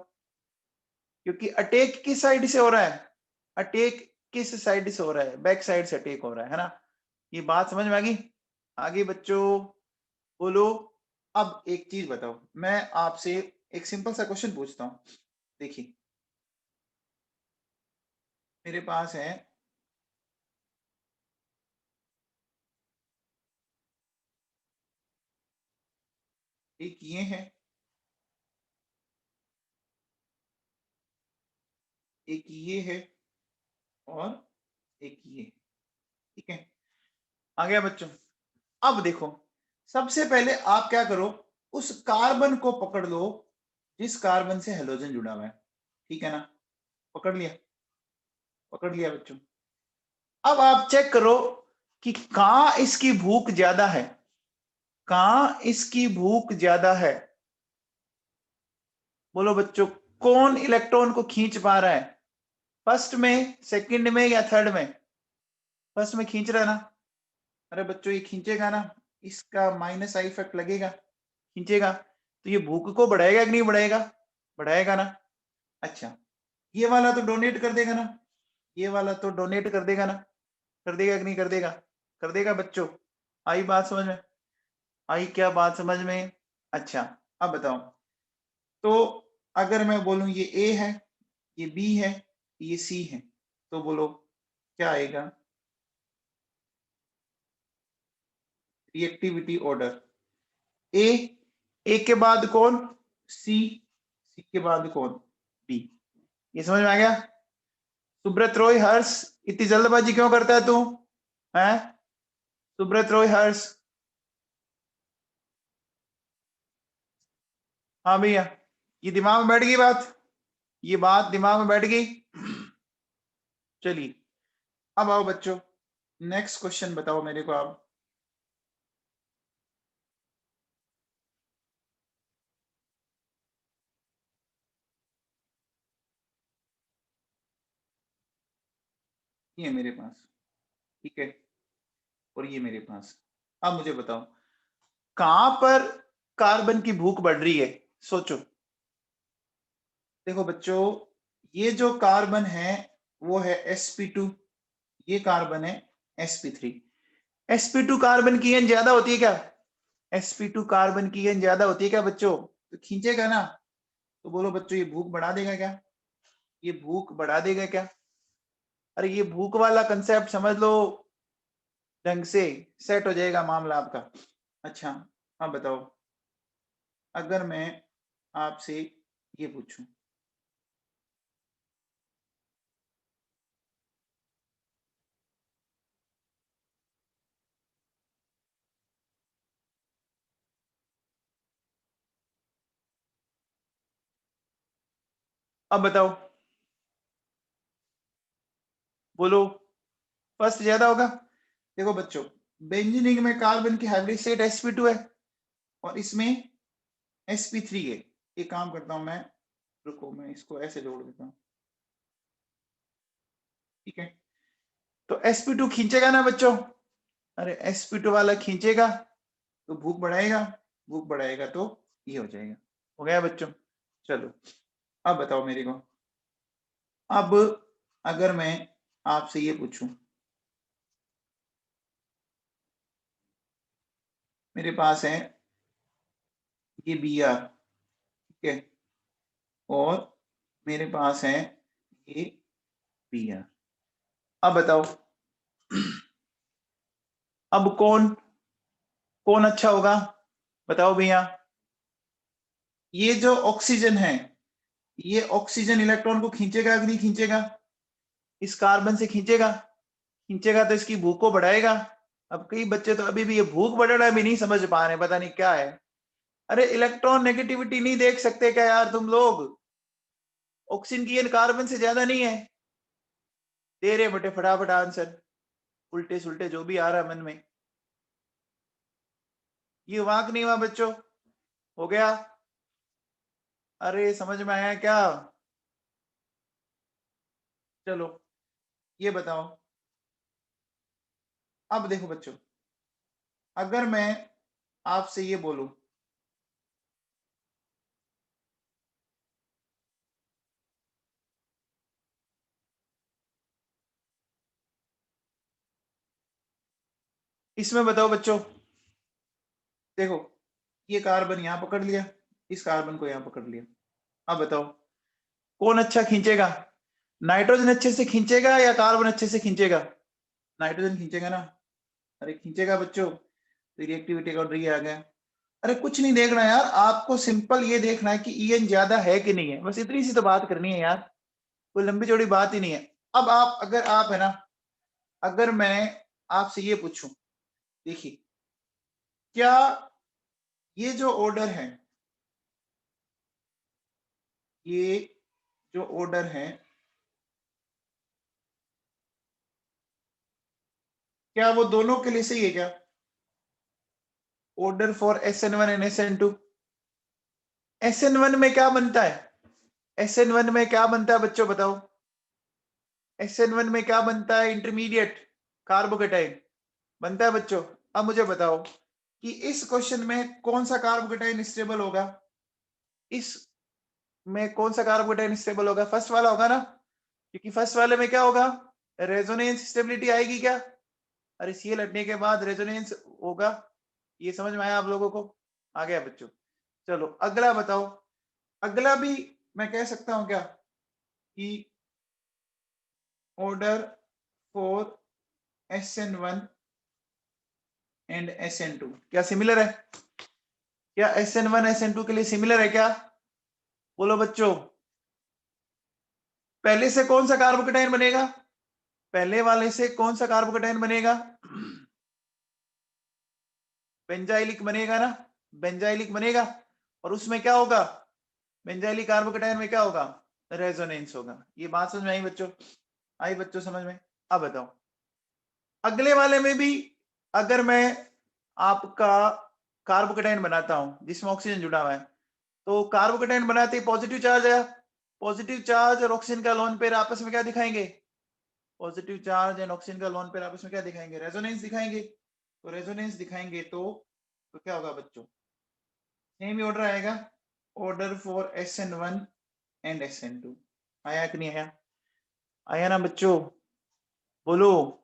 [SPEAKER 1] क्योंकि अटैक किस साइड से हो रहा है? अटैक किस साइड से हो रहा है? बैक साइड से अटैक हो रहा है ना? ये बात समझ में आ गई? आगे बच्चों बोलो। अब एक चीज बताओ, मैं आपसे एक सिंपल सा क्वेश्चन पूछता हूं। देखिए मेरे पास है एक ये है, एक ये है, और एक ये, ठीक है? आ गया बच्चों? अब देखो सबसे पहले आप क्या करो, उस कार्बन को पकड़ लो जिस कार्बन से हेलोजन जुड़ा हुआ है, ठीक है ना? पकड़ लिया? पकड़ लिया बच्चों? अब आप चेक करो कि कहां इसकी भूख ज्यादा है, कहां इसकी भूख ज्यादा है? बोलो बच्चों, कौन इलेक्ट्रॉन को खींच पा रहा है? फर्स्ट में, सेकंड में या थर्ड में? फर्स्ट में खींच रहा है ना? अरे बच्चों ये खींचेगा ना, इसका माइनस आई इफेक्ट लगेगा, खींचेगा, तो ये भूख को बढ़ाएगा कि नहीं बढ़ाएगा? बढ़ाएगा ना। अच्छा, ये वाला तो डोनेट कर देगा ना, ये वाला तो डोनेट कर देगा ना, कर देगा कि नहीं कर देगा? कर देगा बच्चों। आई बात समझ में? आई क्या बात समझ में? अच्छा, अब बताओ, तो अगर मैं बोलूं ये ए है, ये बी है, ये सी है, तो बोलो क्या आएगा? रिएक्टिविटी ऑर्डर, ए के बाद कौन? सी के बाद कौन? बी। ये समझ में आ गया? सुब्रत रॉय हर्ष, इतनी जल्दबाजी क्यों करता है तू? है सुब्रत रॉय हर्ष? हाँ भैया, ये दिमाग में बैठ गई बात, ये बात दिमाग में बैठ गई। चलिए अब आओ बच्चों, नेक्स्ट क्वेश्चन बताओ मेरे को आप। ये मेरे पास, ठीक है, और ये मेरे पास। अब मुझे बताओ कहां पर कार्बन की भूख बढ़ रही है? सोचो। देखो बच्चों, ये जो कार्बन है वो है sp2, ये कार्बन है sp3। sp2 कार्बन की एन ज्यादा होती है क्या? sp2 कार्बन की एन ज्यादा होती है क्या बच्चों? तो खींचेगा ना, तो बोलो बच्चों ये भूख बढ़ा देगा क्या? ये भूख बढ़ा देगा क्या? अरे ये भूख वाला कंसेप्ट समझ लो, ढंग से सेट हो जाएगा मामला आपका। अच्छा, अब बताओ, अगर मैं आपसे ये पूछूं, अब बताओ, बोलो, फर्स्ट ज्यादा होगा? देखो बच्चों, बेंजीनिक में कार्बन की हाइब्रिड स्टेट sp2 है और इसमें sp3 है। एक काम करता हूं मैं, रुको मैं इसको ऐसे जोड़ देता हूं, ठीक है? तो sp2 खींचेगा ना बच्चों? अरे sp2 वाला खींचेगा तो भूख बढ़ाएगा, भूख बढ़ाएगा तो ये हो जाएगा। हो गया बच्चों? चलो अब बताओ मेरे को, अब अगर मैं आपसे ये पूछूं, मेरे पास है ये Br, ठीक है, और मेरे पास है ये Br। अब बताओ, अब कौन कौन अच्छा होगा? बताओ भैया। ये जो ऑक्सीजन है, ये ऑक्सीजन इलेक्ट्रॉन को खींचेगा कि नहीं खींचेगा? इस कार्बन से खींचेगा, खींचेगा तो इसकी भूख को बढ़ाएगा। अब कई बच्चे तो अभी भी ये भूख बढ़ाना भी नहीं समझ पा रहे, पता नहीं क्या है। अरे इलेक्ट्रॉन नेगेटिविटी नहीं देख सकते क्या यार तुम लोग? ऑक्सीजन की कार्बन से ज्यादा नहीं है? दे रहे बेटे फटाफट आंसर, उल्टे सुल्टे जो भी आ रहा है मन में। ये वाक नहीं हुआ बच्चों? हो गया? अरे समझ में आया क्या? चलो ये बताओ, अब देखो बच्चों, अगर मैं आपसे ये बोलूं, इसमें बताओ बच्चों, देखो ये कार्बन यहां पकड़ लिया, इस कार्बन को यहां पकड़ लिया। अब बताओ कौन अच्छा खींचेगा? नाइट्रोजन अच्छे से खींचेगा या कार्बन अच्छे से खींचेगा? नाइट्रोजन खींचेगा ना। अरे खींचेगा बच्चों, तो रिएक्टिविटी का ऑर्डर ये आ गया। अरे कुछ नहीं देखना यार, आपको सिंपल ये देखना है कि ईएन ज्यादा है कि नहीं है, बस इतनी सी तो बात करनी है यार, कोई लंबी चौड़ी बात ही नहीं है। अब आप, अगर आप है ना, अगर मैं आपसे ये पूछूं, देखिए क्या ये जो ऑर्डर है, ये जो ऑर्डर है, क्या वो दोनों के लिए सही है क्या? Order for SN1 and SN2। SN1 में क्या बनता है? SN1 में क्या बनता है बच्चों बताओ? SN1 में क्या बनता है? इंटरमीडिएट कार्बोकेटाइन बनता है बच्चों। अब मुझे बताओ कि इस क्वेश्चन में कौन सा कार्बोकेटाइन स्टेबल होगा? इस में कौन सा कार्बोकेटाइन स्टेबल होगा? फर्स्ट वाला होगा ना, क्योंकि फर्स्ट वाले में क्या होगा? रेजोनेंस स्टेबिलिटी आएगी क्या? अरे Cl हटने के बाद रेजोनेंस होगा। ये समझ में आया आप लोगों को? आ गया बच्चों। चलो अगला बताओ। अगला भी मैं कह सकता हूं क्या कि order for SN1 and SN2 क्या सिमिलर है? क्या SN1 SN2 के लिए सिमिलर है क्या? बोलो बच्चों। पहले से कौन सा कार्बोकेटाइन बनेगा? पहले वाले से कौन सा कार्बोकेटाइन बनेगा? बेंजाइलिक बनेगा ना, बेंजाइलिक बनेगा। और उसमें क्या होगा? बेंजाइलिक कार्बोकेटाइन में क्या होगा? रेजोनेंस होगा। ये बात समझ में आई बच्चों? आई बच्चों समझ में? अब बताओ अगले वाले में भी अगर मैं आपका कार्बोकेटाइन बनाता हूं जिसमें ऑक्सीजन जुड़ा हुआ है, तो कार्बोकेटाइन बनाते ही पॉजिटिव चार्ज आया। पॉजिटिव चार्ज और ऑक्सीजन का लोन पेयर आपस में क्या दिखाएंगे? पॉजिटिव चार्ज एंड ऑक्सीजन का लोन पेयर आपस में क्या दिखाएंगे? रेजोनेंस दिखाएंगे। तो रेजोनेंस दिखाएंगे तो क्या होगा बच्चों? सेम ही ऑर्डर आएगा, order for SN1 and SN2। आया कि नहीं आया? आया ना बच्चों? बोलो।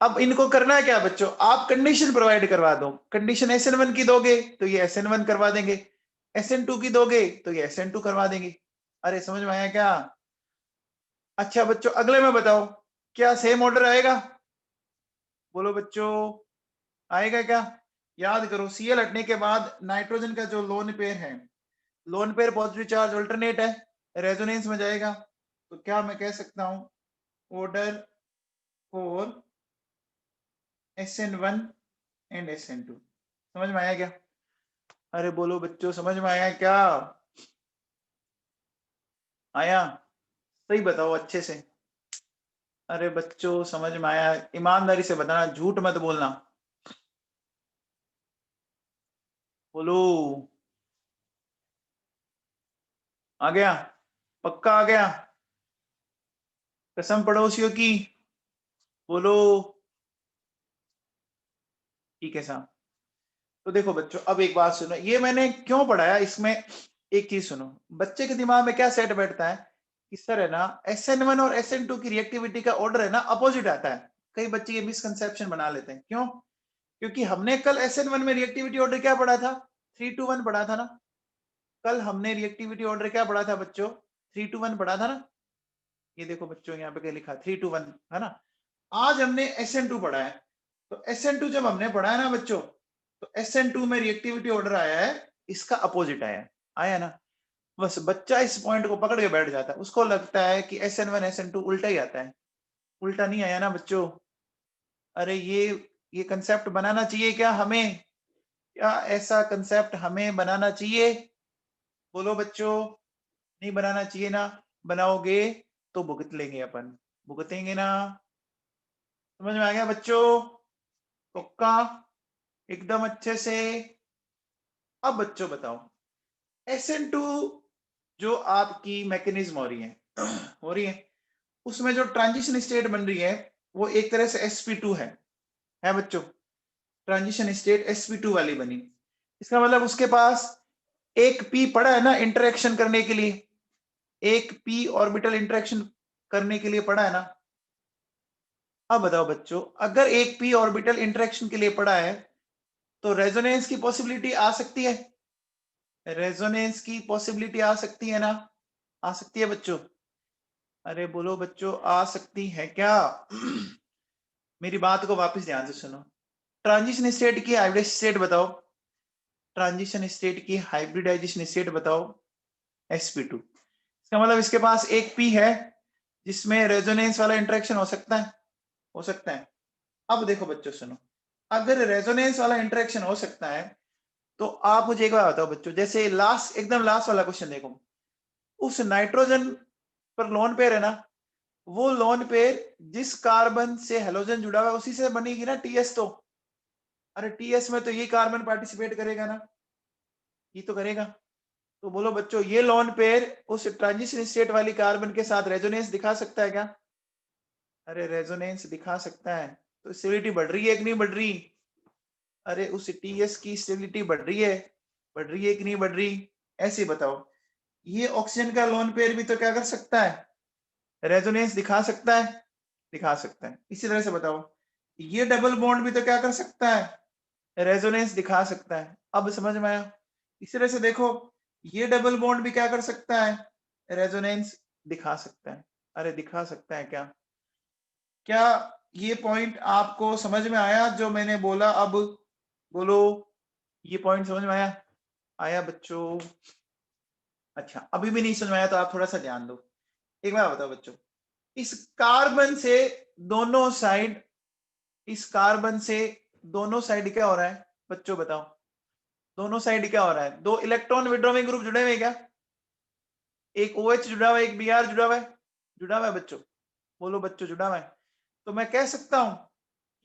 [SPEAKER 1] अब इनको करना है क्या बच्चों? आप कंडीशन प्रोवाइड करवा दो। कंडीशन SN1 की दोगे तो ये SN1 करवा देंगे, SN2 की दोगे तो ये SN2 करवा देंगे। अरे समझ में आया क्या? अच्छा बच्चों अगले में बताओ क्या सेम ऑर्डर आएगा? बोलो बच्चों आएगा क्या? याद करो Cl हटने के बाद नाइट्रोजन का जो लोन पेयर है, lone pair positive charge alternate है, रेजोनेंस में जाएगा। तो क्या मैं कह सकता हूं order for SN1 and SN2। समझ में आया क्या? अरे बोलो बच्चों समझ में आया क्या? आया? सही बताओ अच्छे से। अरे बच्चों समझ में आया? ईमानदारी से बताना, झूठ मत बोलना। बोलो। आ गया? पक्का आ गया? कसम पड़ोसियों की। बोलो। ठीक है साहब। तो देखो बच्चों अब एक बात सुनो, ये मैंने क्यों पढ़ाया इसमें, एक चीज सुनो। बच्चे के दिमाग में क्या सेट बैठता है कि सर है ना SN1 और SN2 की रिएक्टिविटी का ऑर्डर है ना अपोजिट आता है। कई बच्चे ये मिसकंसेप्शन बना लेते हैं। क्यों? क्योंकि हमने कल SN1 में रिएक्टिविटी ऑर्डर क्या पढ़ा था? 3 to 1 पढ़ा था ना। कल हमने रिएक्टिविटी ऑर्डर क्या पढ़ा था बच्चों? 3 to 1 पढ़ा था ना। ये देखो बच्चों यहाँ पे क्या लिखा, 3 to 1 है ना। आज हमने SN2 पढ़ा है। तो SN2 जब हमने पढ़ा है ना बच्चों, तो SN2 में रिएक्टिविटी ऑर्डर आया है, इसका अपोजिट आया है। आया ना? बस बच्चा इस पॉइंट को पकड़ के बैठ जाता है, उसको लगता है कि SN1 SN2 उल्टा ही आता है। उल्टा नहीं आया ना बच्चों। अरे ये कंसेप्ट बनाना चाहिए क्या हमें? क्या ऐसा कंसेप्ट हमें बनाना चाहिए? बोलो बच्चों। नहीं बनाना चाहिए ना। बनाओगे तो भुगत लेंगे अपन, भुगतेंगे ना। समझ में आ गया बच्चों? पक्का? एकदम अच्छे से। अब बच्चों बताओ SN2 जो आपकी मैकेनिज्म हो रही है हो रही है, उसमें जो ट्रांजिशन स्टेट बन रही है वो एक तरह से sp2 है बच्चों। ट्रांजिशन स्टेट sp2 वाली बनी। इसका मतलब उसके पास एक p पड़ा है ना इंटरेक्शन करने के लिए, एक p ऑर्बिटल इंटरेक्शन करने के लिए पड़ा है ना। अब बताओ बच्चों अगर एक p ऑर्बिटल इंटरेक्शन के लिए पड़ा है तो रेजोनेंस की पॉसिबिलिटी आ सकती है। रेजोनेंस की पॉसिबिलिटी आ सकती है ना? आ सकती है बच्चों? अरे बोलो बच्चों आ सकती है क्या? मेरी बात को वापस ध्यान से सुनो। ट्रांजिशन स्टेट की हाइब्रिड स्टेट बताओ। ट्रांजिशन स्टेट की हाइब्रिडाइजेशन स्टेट बताओ sp2। इसका मतलब इसके पास एक p है जिसमें रेजोनेंस वाला इंटरेक्शन हो सकता है। हो सकता है। अब देखो बच्चों सुनो, अगर रेजोनेंस वाला इंटरेक्शन हो सकता है तो आप मुझे एक बार बताओ बच्चों, जैसे लास्ट एकदम लास्ट वाला क्वेश्चन देखो, उस नाइट्रोजन पर लोन पेयर है ना, वो लोन पेयर जिस कार्बन से हेलोजन जुड़ा हुआ है उसी से बनेगी ना TS। तो अरे TS में तो ये कार्बन पार्टिसिपेट करेगा ना, ये तो करेगा। तो बोलो बच्चों ये लोन पेयर उस ट्रांजिशन स्टेट वाली कार्बन के साथ रेजोनेंस दिखा सकता है क्या? अरे रेजोनेंस दिखा सकता है तो स्टेबिलिटी बढ़ रही है कि नहीं बढ़ रही? अरे उस टीएस की स्टेबिलिटी बढ़ रही है कि नहीं बढ़ रही? ऐसे बताओ। ये ऑक्सीजन का लोन पेयर भी तो क्या कर सकता है? रेजोनेंस दिखा सकता है, दिखा सकता है। इसी तरह से बताओ, ये डबल बॉन्ड भी तो क्या कर सकता है? रेजोनेंस दिखा सकता है। अब समझ में आया? इसी तरह से देखो, ये डबल बॉन्ड भी क्या कर सकता है? रेजोनेंस दिखा सकता है। अरे दिखा सकता है क्या? क्या ये पॉइंट आपको समझ में आया जो मैंने बोला? अब बोलो, ये पॉइंट समझ में आया? आया बच्चों? अच्छा, अभी भी नहीं समझ में आया तो आप थोड़ा सा ध्यान दो। एक बार बताओ बच्चों, इस कार्बन से दोनों साइड, इस कार्बन से दोनों साइड क्या हो रहा है बच्चों? बताओ, दोनों साइड क्या हो रहा है? दो इलेक्ट्रॉन विड्रॉइंग ग्रुप जुड़े हुए हैं क्या? एक OH जुड़ा हुआ है, एक Br जुड़ा हुआ है। जुड़ा हुआ है बच्चों? बोलो बच्चों, जुड़ा हुआ है। तो मैं कह सकता हूं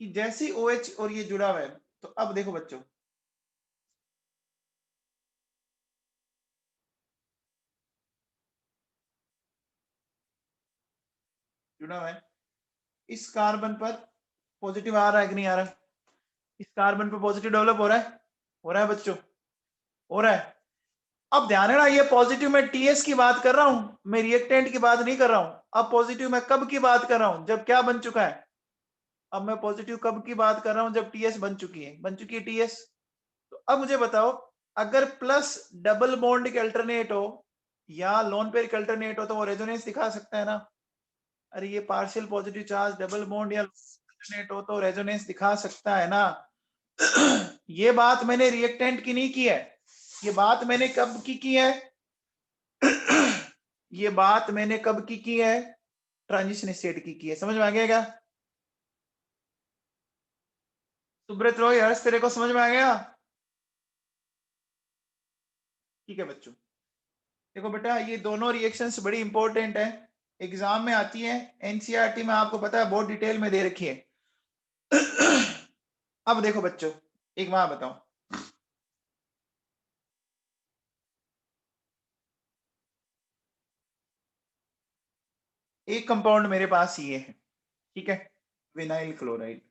[SPEAKER 1] कि जैसे OH और ये जुड़ा हुआ है, तो अब देखो बच्चों, जुड़ा हुआ है, इस कार्बन पर पॉजिटिव आ रहा है कि नहीं आ रहा है? इस कार्बन पर पॉजिटिव डेवलप हो रहा है? हो रहा है बच्चों? हो रहा है। अब ध्यान है ना, ये पॉजिटिव में टीएस की बात कर रहा हूं, मैं रिएक्टेंट की बात नहीं कर रहा हूं। अब पॉजिटिव में कब की बात कर रहा हूं? जब क्या बन चुका है? अब मैं पॉजिटिव कब की बात कर रहा हूं? जब टीएस बन चुकी है, बन चुकी है टीएस। तो अब मुझे बताओ, अगर प्लस डबल बॉन्ड के अल्टरनेट हो या लोन पेयर के अल्टरनेट हो तो वो रेजोनेंस दिखा सकता है ना? अरे ये partial positive charge double bond या अल्टरनेट हो तो रेजोनेंस दिखा सकता है ना? ये बात मैंने रिएक्टेंट की नहीं की है, ये बात मैंने कब की है? ये बात मैंने कब की है? ट्रांजिशन स्टेट की है। समझ में आ गया क्या? सुब्रत रॉय, हर्ष, तेरे को समझ में आ गया? ठीक है बच्चों, देखो बेटा, ये दोनों रिएक्शंस बड़ी इंपॉर्टेंट है, एग्जाम में आती है, एनसीईआरटी में आपको पता है बहुत डिटेल में दे रखी है। अब देखो बच्चों, एक बात बताओ, एक कंपाउंड मेरे पास ये है, ठीक है, विनाइल क्लोराइड।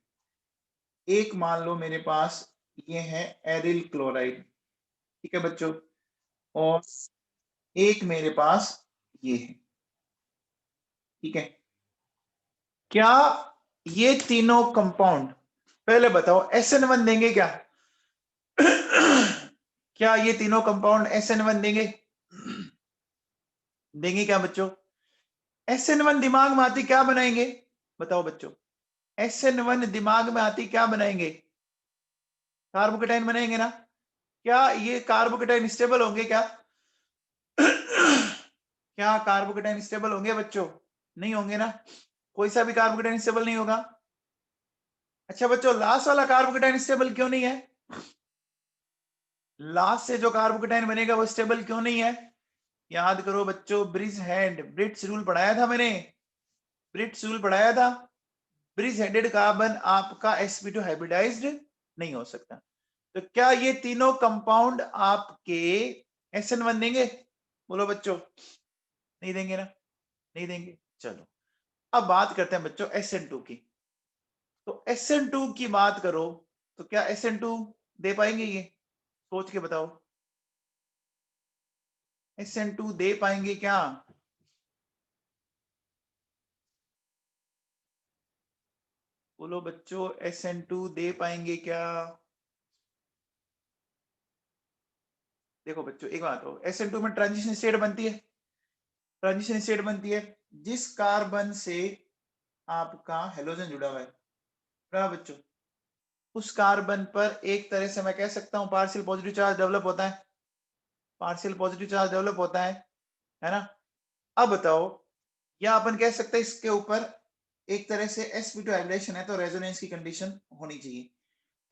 [SPEAKER 1] एक मान लो मेरे पास ये है एरिल क्लोराइड, ठीक है बच्चों, और एक मेरे पास ये है, ठीक है। क्या ये तीनों कंपाउंड, पहले बताओ, SN1 देंगे क्या? क्या ये तीनों कंपाउंड SN1 देंगे? देंगे क्या बच्चों? SN1 दिमाग में आती क्या बनाएंगे? बताओ बच्चों, SN1 दिमाग में आती क्या बनाएंगे? कार्बोकेटाइन बनाएंगे ना? क्या ये कार्बोकेटाइन स्टेबल होंगे क्या? क्या कार्बोकेटाइन स्टेबल होंगे बच्चों? नहीं होंगे ना, कोई सा भी कार्बोकेटाइन स्टेबल नहीं होगा। अच्छा बच्चों, लास्ट वाला कार्बोकेटाइन स्टेबल क्यों नहीं है? लास्ट से जो कार्बोकेटाइन बनेगा वो स्टेबल क्यों नहीं है? याद करो बच्चों, ब्रिज हेड, ब्रिट्स रूल पढ़ाया था मैंने, ब्रिट्स रूल पढ़ाया था। ब्रिज हेडेड कार्बन आपका sp2 हाइब्रिडाइज्ड नहीं हो सकता। तो क्या ये तीनों कंपाउंड आपके SN1 देंगे? बोलो बच्चों, नहीं देंगे ना? नहीं देंगे। चलो, अब बात करते हैं बच्चों SN2 की। तो SN2 की बात करो तो क्या SN2 दे पाएंगे? ये सोच के बताओ, SN2 दे पाएंगे क्या? बोलो बच्चों, SN2 दे पाएंगे क्या? देखो बच्चों, एक बात हो, SN2 में ट्रांजिशन स्टेट बनती है, ट्रांजिशन स्टेट बनती है जिस कार्बन से आपका हेलोजन जुड़ा हुआ है, जुड़ा बच्चों, उस कार्बन पर एक तरह से मैं कह सकता हूं पार्शियल पॉजिटिव चार्ज डेवलप होता है, पार्शियल पॉजिटिव चार्ज डेवलप होता है ना? अब बताओ, या अपन कह सकते हैं इसके ऊपर एक तरह से sp2 हाइब्रिडेशन है तो रेजोनेंस की कंडीशन होनी चाहिए।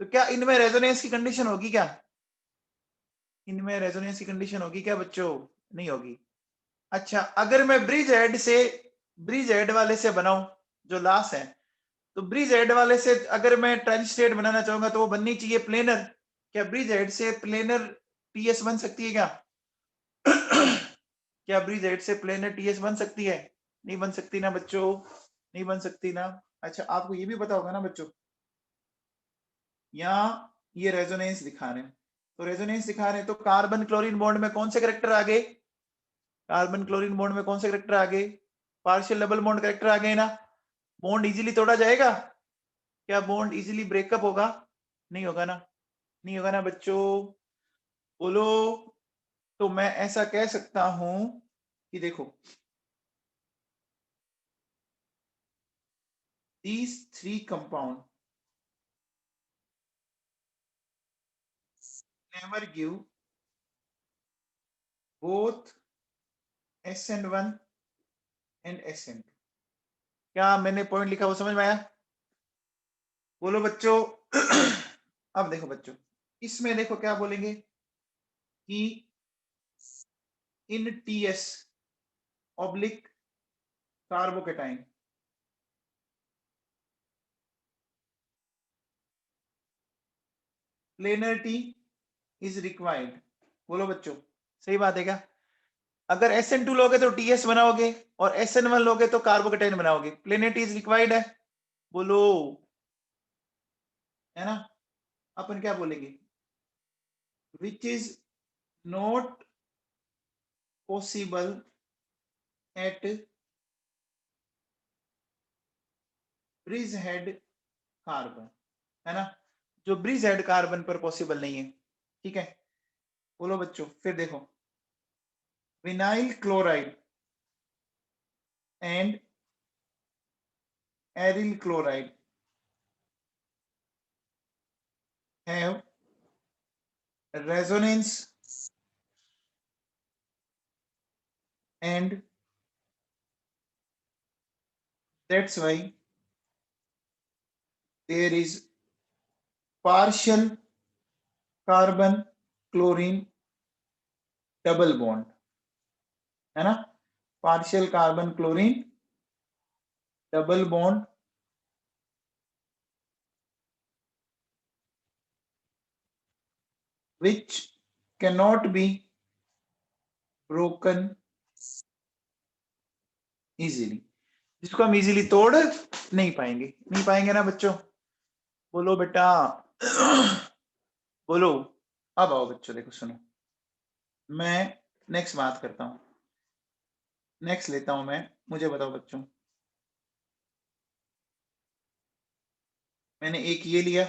[SPEAKER 1] तो क्या इनमें रेजोनेंस की कंडीशन होगी क्या? इनमें रेजोनेंस की कंडीशन होगी क्या बच्चों? नहीं होगी। अच्छा, अगर मैं ब्रिज हेड से, ब्रिज हेड वाले से बनाऊं जो लास्ट है, तो ब्रिज हेड वाले से अगर मैं ट्रांजिशन स्टेट बनाना चाहूंगा तो वो बननी चाहिए प्लेनर। क्या ब्रिज हेड से प्लेनर टीएस बन सकती है क्या? क्या ब्रिज हेड से प्लेनर टीएस बन सकती है? नहीं बन सकती ना बच्चों। नहीं बन सकती ना। अच्छा आपको ये भी पता होगा ना बच्चों, यहाँ ये रेजोनेंस दिखा रहे हैं, तो रेजोनेंस दिखा रहे हैं तो कार्बन क्लोरीन बॉन्ड में कौन से करेक्टर आ गए, कार्बन क्लोरीन बॉन्ड में कौन से करेक्टर आ गए, पार्शियल डबल बॉन्ड करेक्टर आ गए ना। बॉन्ड इजीली तोड़ा जाएगा क्या, बॉन्ड इजीली ब्रेकअप होगा, नहीं होगा ना, नहीं होगा ना बच्चों, बोलो। तो मैं ऐसा कह सकता हूं कि देखो these three compound never give both SN1 and SN2। क्या मैंने पॉइंट लिखा वो समझ में आया, बोलो बच्चों। अब देखो बच्चों, इसमें देखो क्या बोलेंगे कि इन TS oblique carbocation planarity is required, बोलो बच्चों सही बात है क्या, अगर SN2 लोगे तो TS बनाओगे और SN1 लोगे तो कार्बोकेटाइन बनाओगे, प्लेनरिटी इज रिक्वायर्ड है, बोलो, है ना। अपन क्या बोलेंगे, which is not possible at bridge head carbon, है ना, जो ब्रिज हेड कार्बन पर पॉसिबल नहीं है, ठीक है। बोलो बच्चों फिर देखो, vinyl chloride and aryl chloride have resonance and that's why there is partial carbon chlorine double bond, है ना, partial carbon chlorine double bond which cannot be broken easily, जिसको हम इजीली तोड़ नहीं पाएंगे, नहीं पाएंगे ना बच्चों, बोलो बेटा। बोलो। अब आओ बच्चों देखो सुनो, मैं नेक्स्ट बात करता हूं, नेक्स्ट लेता हूं मैं, मुझे बताओ बच्चों, मैंने एक ये लिया,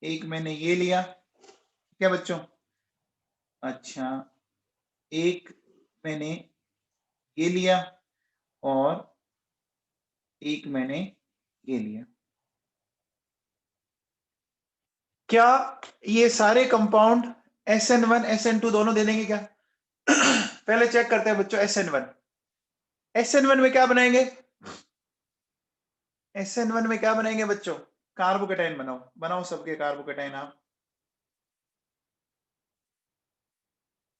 [SPEAKER 1] एक मैंने ये लिया, क्या बच्चों, अच्छा एक मैंने ये लिया और एक मैंने ये लिया, क्या ये सारे कंपाउंड SN1 SN2 दोनों दे देंगे क्या? पहले चेक करते हैं बच्चों, SN1 में क्या बनाएंगे, SN1 में क्या बनाएंगे बच्चों, कार्बोकेटाइन बनाओ, बनाओ सबके कार्बोकेटाइन आप,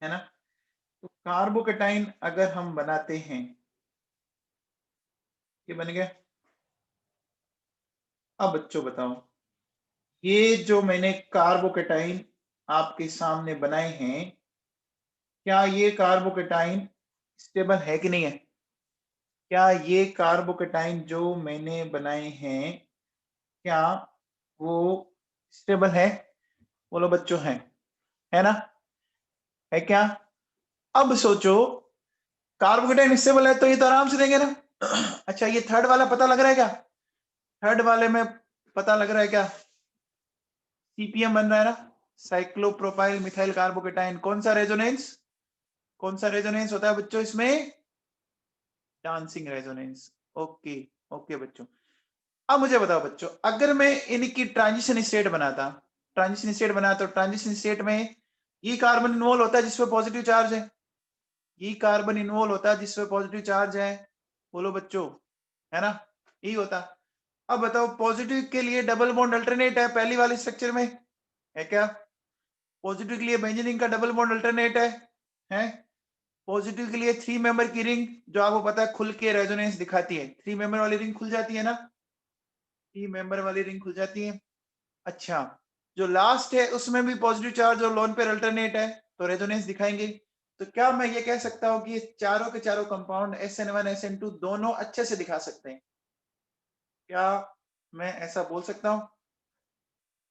[SPEAKER 1] है ना। तो कार्बोकेटाइन अगर हम बनाते हैं, ये बन गया। अब बच्चों बताओ, ये जो मैंने कार्बोकेटाइन आपके सामने बनाए हैं, क्या ये कार्बोकेटाइन स्टेबल है कि नहीं है, क्या ये कार्बोकेटाइन जो मैंने बनाए हैं क्या वो स्टेबल है, बोलो बच्चों है ना, है क्या। अब सोचो, कार्बोकेटाइन स्टेबल है तो ये तो आराम से देंगे ना। अच्छा ये थर्ड वाला पता लग रहा है क्या, थर्ड वाले में पता लग रहा है क्या, CPM बन रहा है ना, साइक्लोप्रोपाइल मिथाइल कार्बोकेटाइन, कौन सा रेजोनेंस, कौन सा रेजोनेंस होता है बच्चों इसमें, डांसिंग रेजोनेंस, ओके ओके बच्चों। अब मुझे बताओ बच्चों, अगर मैं इनकी ट्रांजिशन स्टेट बनाता, ट्रांजिशन स्टेट बनाता तो ट्रांजिशन स्टेट में ये कार्बन इन्वॉल्व होता है जिसपे पॉजिटिव चार्ज है, ये कार्बन इन्वॉल्व होता है जिसपे पॉजिटिव चार्ज है, बोलो बच्चों, है ना, यही होता। अब बताओ पॉजिटिव के लिए डबल बॉन्ड अल्टरनेट है पहली वाले स्ट्रक्चर में, है क्या, पॉजिटिव के लिए बेंजीन का डबल बॉन्ड अल्टरनेट है, पॉजिटिव के लिए 3 मेंबर की रिंग जो आपको पता है खुल के रेजोनेंस दिखाती है, 3 मेंबर वाली रिंग खुल जाती है ना, 3 मेंबर वाली रिंग खुल जाती है। अच्छा जो लास्ट है उसमें भी पॉजिटिव चार्ज और लोन पेयर अल्टरनेट है तो रेजोनेंस दिखाएंगे, तो क्या मैं ये कह सकता हूं कि ये चारों के चारों कंपाउंड SN1 SN2 दोनों अच्छे से दिखा सकते हैं? क्या मैं ऐसा बोल सकता हूं?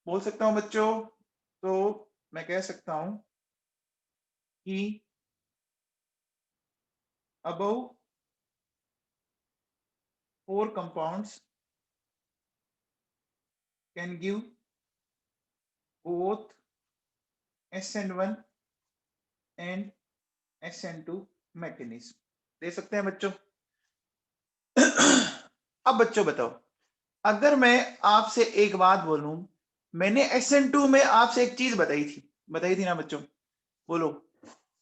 [SPEAKER 1] बोल सकता हूं बच्चों? तो मैं कह सकता हूं कि above 4 compounds can give both SN1 and SN2 mechanism. दे सकते हैं बच्चों? अब बच्चों बताओ, अगर मैं आपसे एक बात बोलूं, मैंने SN2 में आपसे एक चीज बताई थी ना बच्चों? बोलो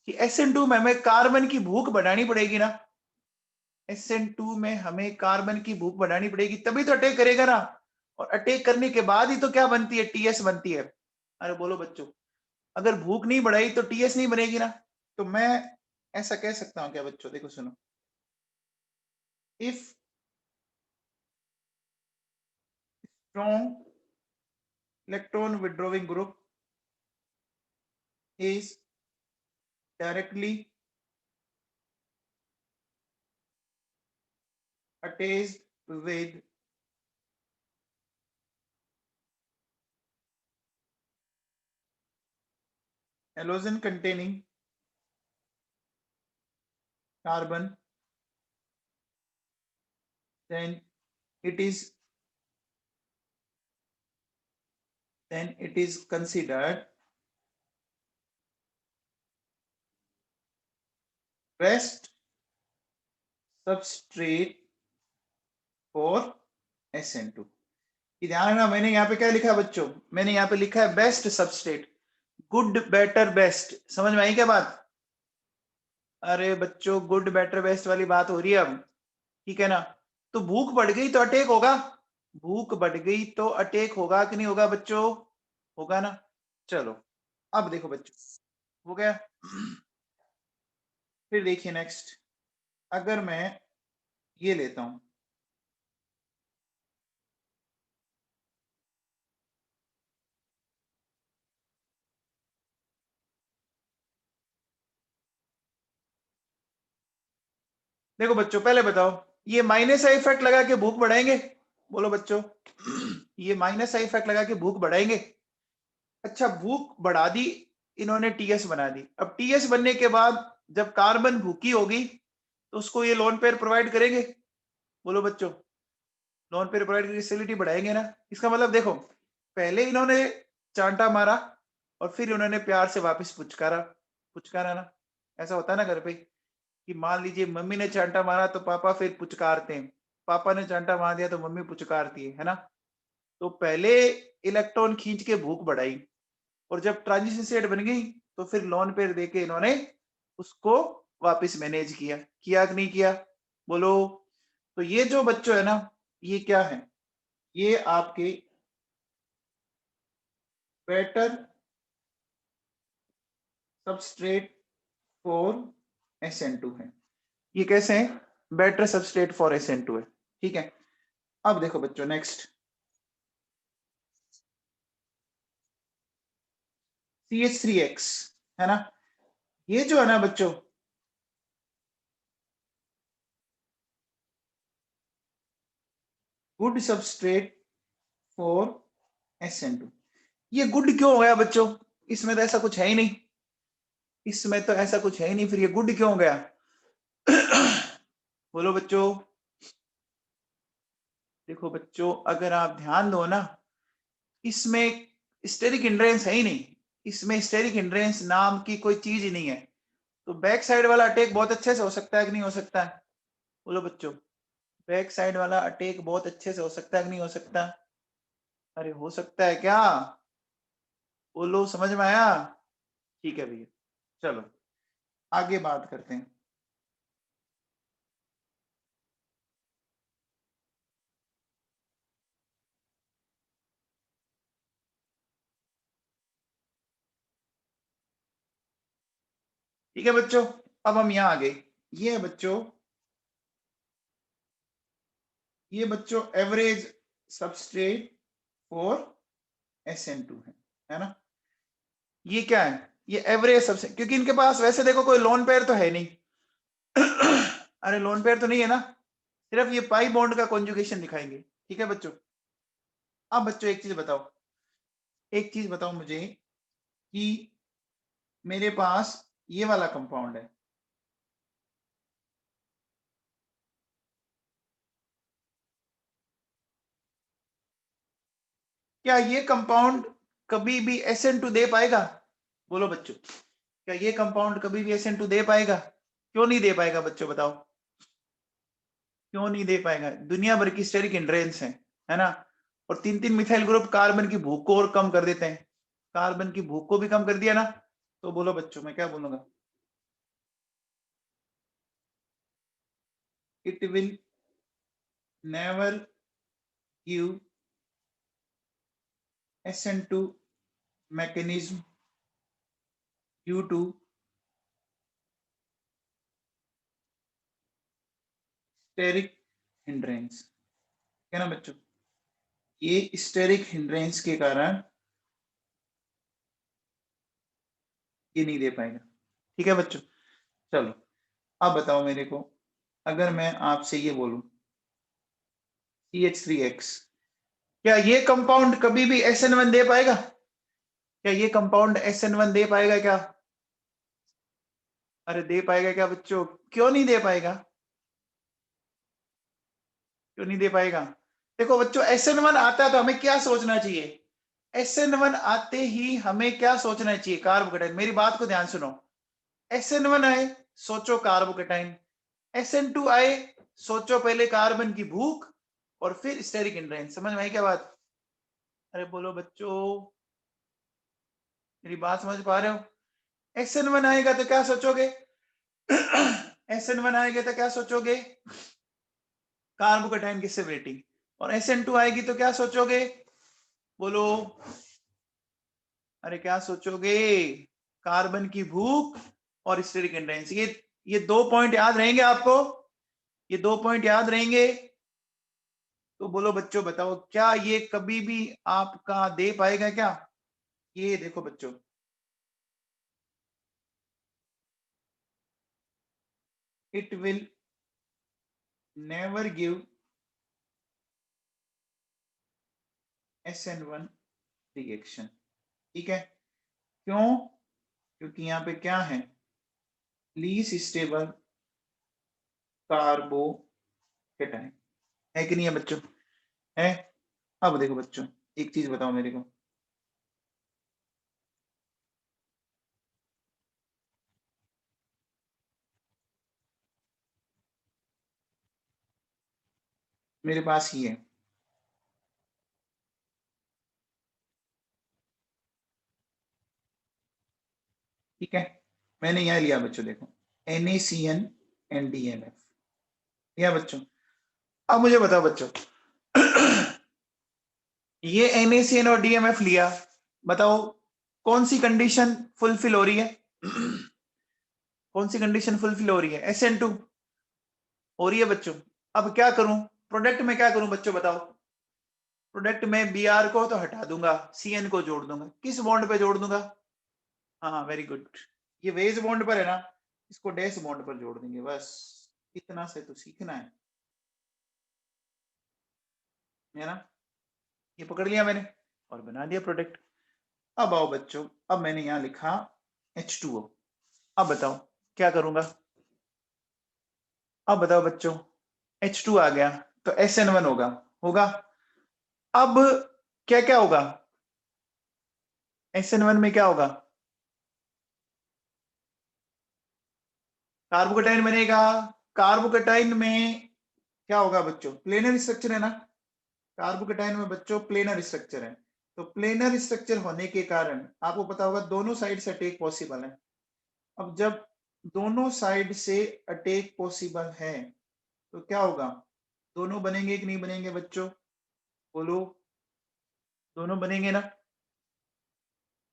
[SPEAKER 1] कि SN2 में हमें कार्बन की भूख बढ़ानी पड़ेगी ना? SN2 में हमें कार्बन की भूख बढ़ानी पड़ेगी, तभी तो अटैक करेगा ना। और अटैक करने के बाद ही तो क्या बनती है? TS बनती है। अरे बोलो बच्चों, अगर भूख नहीं बढ़ाई तो TS नहीं बनेगी ना। तो मैं ऐसा कह सकता हूं क्या बच्चों? देखो सुनो, if strong electron withdrawing group is directly attached with halogen containing carbon, then it is considered best substrate for SN2। ध्यान रखना, मैंने यहाँ पे क्या लिखा है बच्चों? मैंने यहाँ पे लिखा है best substrate, good better best. समझ में आई क्या बात? अरे बच्चों, गुड बेटर बेस्ट वाली बात हो रही है अब, ठीक है ना? तो भूख बढ़ गई तो अटैक होगा, भूख बढ़ गई तो अटैक होगा कि नहीं होगा बच्चों? होगा ना। चलो अब देखो बच्चों, हो गया। फिर देखिए नेक्स्ट, अगर मैं ये लेता हूं, देखो बच्चों पहले बताओ, ये माइनस आई इफेक्ट लगा के भूख बढ़ाएंगे? बोलो बच्चों, ये माइनस आई इफेक्ट लगा के भूख बढ़ाएंगे? अच्छा, भूख बढ़ा दी, इन्होंने टीएस बना दी। अब टीएस बनने के बाद जब कार्बन भूखी होगी तो उसको ये लोन पेयर प्रोवाइड करेंगे? बोलो बच्चों, लोन पेयर प्रोवाइड की फैसिलिटी बढ़ाएंगे ना। इसका मतलब देखो, पहले इन्होंने चांटा मारा और फिर उन्होंने प्यार से वापस पुचकारा, पुचकारा ना। ऐसा होता है ना घर पे कि मान लीजिए मम्मी ने चांटा मारा तो पापा फिर पुचकारते हैं, पापा ने चांटा मार दिया तो मम्मी पुचकारती है ना। तो पहले इलेक्ट्रॉन खींच के भूख बढ़ाई, और जब ट्रांजिशन स्टेट बन गई तो फिर लोन पेयर देके इन्होंने उसको वापस मैनेज किया कि नहीं किया? बोलो। तो ये जो बच्चों है ना, ये क्या है? ये आपके बेटर सबस्ट्रेट फॉर SN2 है। ये कैसे है? बेटर सबस्ट्रेट फॉर SN2 है, ठीक है। अब देखो बच्चों नेक्स्ट, CH3X है ना, ये जो है ना बच्चों, गुड सबस्ट्रेट फॉर SN2। ये गुड क्यों हो गया बच्चों? इसमें तो ऐसा कुछ है ही नहीं, इसमें तो ऐसा कुछ है ही नहीं, फिर ये गुड क्यों हो गया? बोलो बच्चों। देखो बच्चों, अगर आप ध्यान दो ना, इसमें स्टेरिक हिंड्रेंस है ही नहीं, इसमें स्टेरिक हिंड्रेंस नाम की कोई चीज ही नहीं है। तो बैक साइड वाला अटैक बहुत अच्छे से हो सकता है कि नहीं हो सकता है? बोलो बच्चों, बैक साइड वाला अटैक बहुत अच्छे से हो सकता है कि नहीं हो सकता? अरे हो सकता है क्या? बोलो, समझ में आया? ठीक है भैया, चलो आगे बात करते हैं। ठीक है बच्चों, अब हम यहाँ आ गए। ये है बच्चों, ये बच्चों एवरेज सबस्ट्रेट फॉर SN2 है ना। ये क्या है? ये एवरेज सबसे, क्योंकि इनके पास वैसे देखो कोई लोन पेयर तो है नहीं अरे लोन पेयर तो नहीं है ना, सिर्फ ये पाई बॉन्ड का कॉन्जुगेशन दिखाएंगे। ठीक है बच्चों। अब बच्चों एक चीज बताओ, एक चीज बताओ मुझे कि मेरे पास ये वाला कंपाउंड है, क्या ये कंपाउंड कभी भी SN2 दे पाएगा? बोलो बच्चों, क्या ये कंपाउंड कभी भी SN2 दे पाएगा? क्यों नहीं दे पाएगा बच्चों, बताओ क्यों नहीं दे पाएगा? दुनिया भर की स्टेरिक हिंड्रेंस है ना, और 3-3 मिथाइल ग्रुप कार्बन की भूख को और कम कर देते हैं, कार्बन की भूख को भी कम कर दिया ना। तो बोलो बच्चों मैं क्या बोलूंगा, it will never give SN2 mechanism due to steric hindrance, है ना बच्चों, ये स्टेरिक हिंड्रेंस के कारण ये नहीं दे पाएगा। ठीक है बच्चों, चलो अब बताओ मेरे को, अगर मैं आपसे ये बोलूं CH3X, क्या ये कंपाउंड कभी भी SN1 दे पाएगा? क्या ये कंपाउंड SN1 दे पाएगा क्या? अरे दे पाएगा क्या बच्चों, क्यों नहीं दे पाएगा, क्यों नहीं दे पाएगा? देखो बच्चों SN1 आता है तो हमें क्या सोचना चाहिए, SN1 आते ही हमें क्या सोचना चाहिए, कार्बोकेटाइन। मेरी बात को ध्यान सुनो, SN1 आए सोचो कार्बोकेटाइन, SN2 आए सोचो पहले कार्बन की भूख और फिर स्टेरिक हिंड्रेंस। समझ में आई क्या बात? अरे बोलो बच्चों, मेरी बात समझ पा रहे हो? SN1 आएगा तो क्या सोचोगे SN1 आएगा तो क्या सोचोगे, कार्बोकेटाइन की स्टेबिलिटी, और SN2 आएगी तो क्या सोचोगे, बोलो, अरे क्या सोचोगे, कार्बन की भूख और स्टेरिक हिंड्रेंस। ये 2 पॉइंट याद रहेंगे आपको, ये 2 पॉइंट याद रहेंगे। तो बोलो बच्चों बताओ, क्या ये कभी भी आपका दे पाएगा क्या? ये देखो बच्चों, it will never give SN1 reaction. ठीक है, क्यों? क्योंकि यहाँ पे क्या है, लीस्ट स्टेबल कार्बोकेटाइन है कि नहीं है बच्चों, है? अब देखो बच्चों, एक चीज बताओ मेरे को, मेरे पास ही है, ठीक है, मैंने यहाँ लिया बच्चों, देखो NaCN and DMF लिया बच्चों। अब मुझे बताओ बच्चों ये NaCN और DMF लिया, बताओ कौन सी कंडीशन फुलफिल हो रही है कौन सी कंडीशन फुलफिल हो रही है, SN2 हो रही है बच्चों। अब क्या करूं, प्रोडक्ट में क्या करूं बच्चों बताओ, प्रोडक्ट में Br को तो हटा दूंगा, CN को जोड़ दूंगा, किस बॉन्ड पे जोड़ दूंगा? हाँ वेरी गुड, ये वेज बॉन्ड पर है ना, इसको डैश बॉन्ड पर जोड़ देंगे, बस इतना से तो सीखना है ना, ये पकड़ लिया मैंने और बना दिया प्रोडक्ट। अब आओ बच्चों, अब मैंने यहाँ लिखा H2O, अब बताओ क्या करूंगा, अब बताओ बच्चों, H2 आ गया तो SN1 होगा, होगा। अब क्या क्या होगा, SN1 में क्या होगा, कार्बोकेटाइन बनेगा, कार्बोकेटाइन में क्या होगा बच्चों, प्लेनर स्ट्रक्चर है ना, कार्बोकेटाइन में बच्चों प्लेनर स्ट्रक्चर है, तो प्लेनर स्ट्रक्चर होने के कारण आपको पता होगा दोनों साइड से अटैक पॉसिबल है। अब जब दोनों साइड से अटैक पॉसिबल है तो क्या होगा, दोनों बनेंगे कि नहीं बनेंगे बच्चों, बोलो, दोनों बनेंगे ना।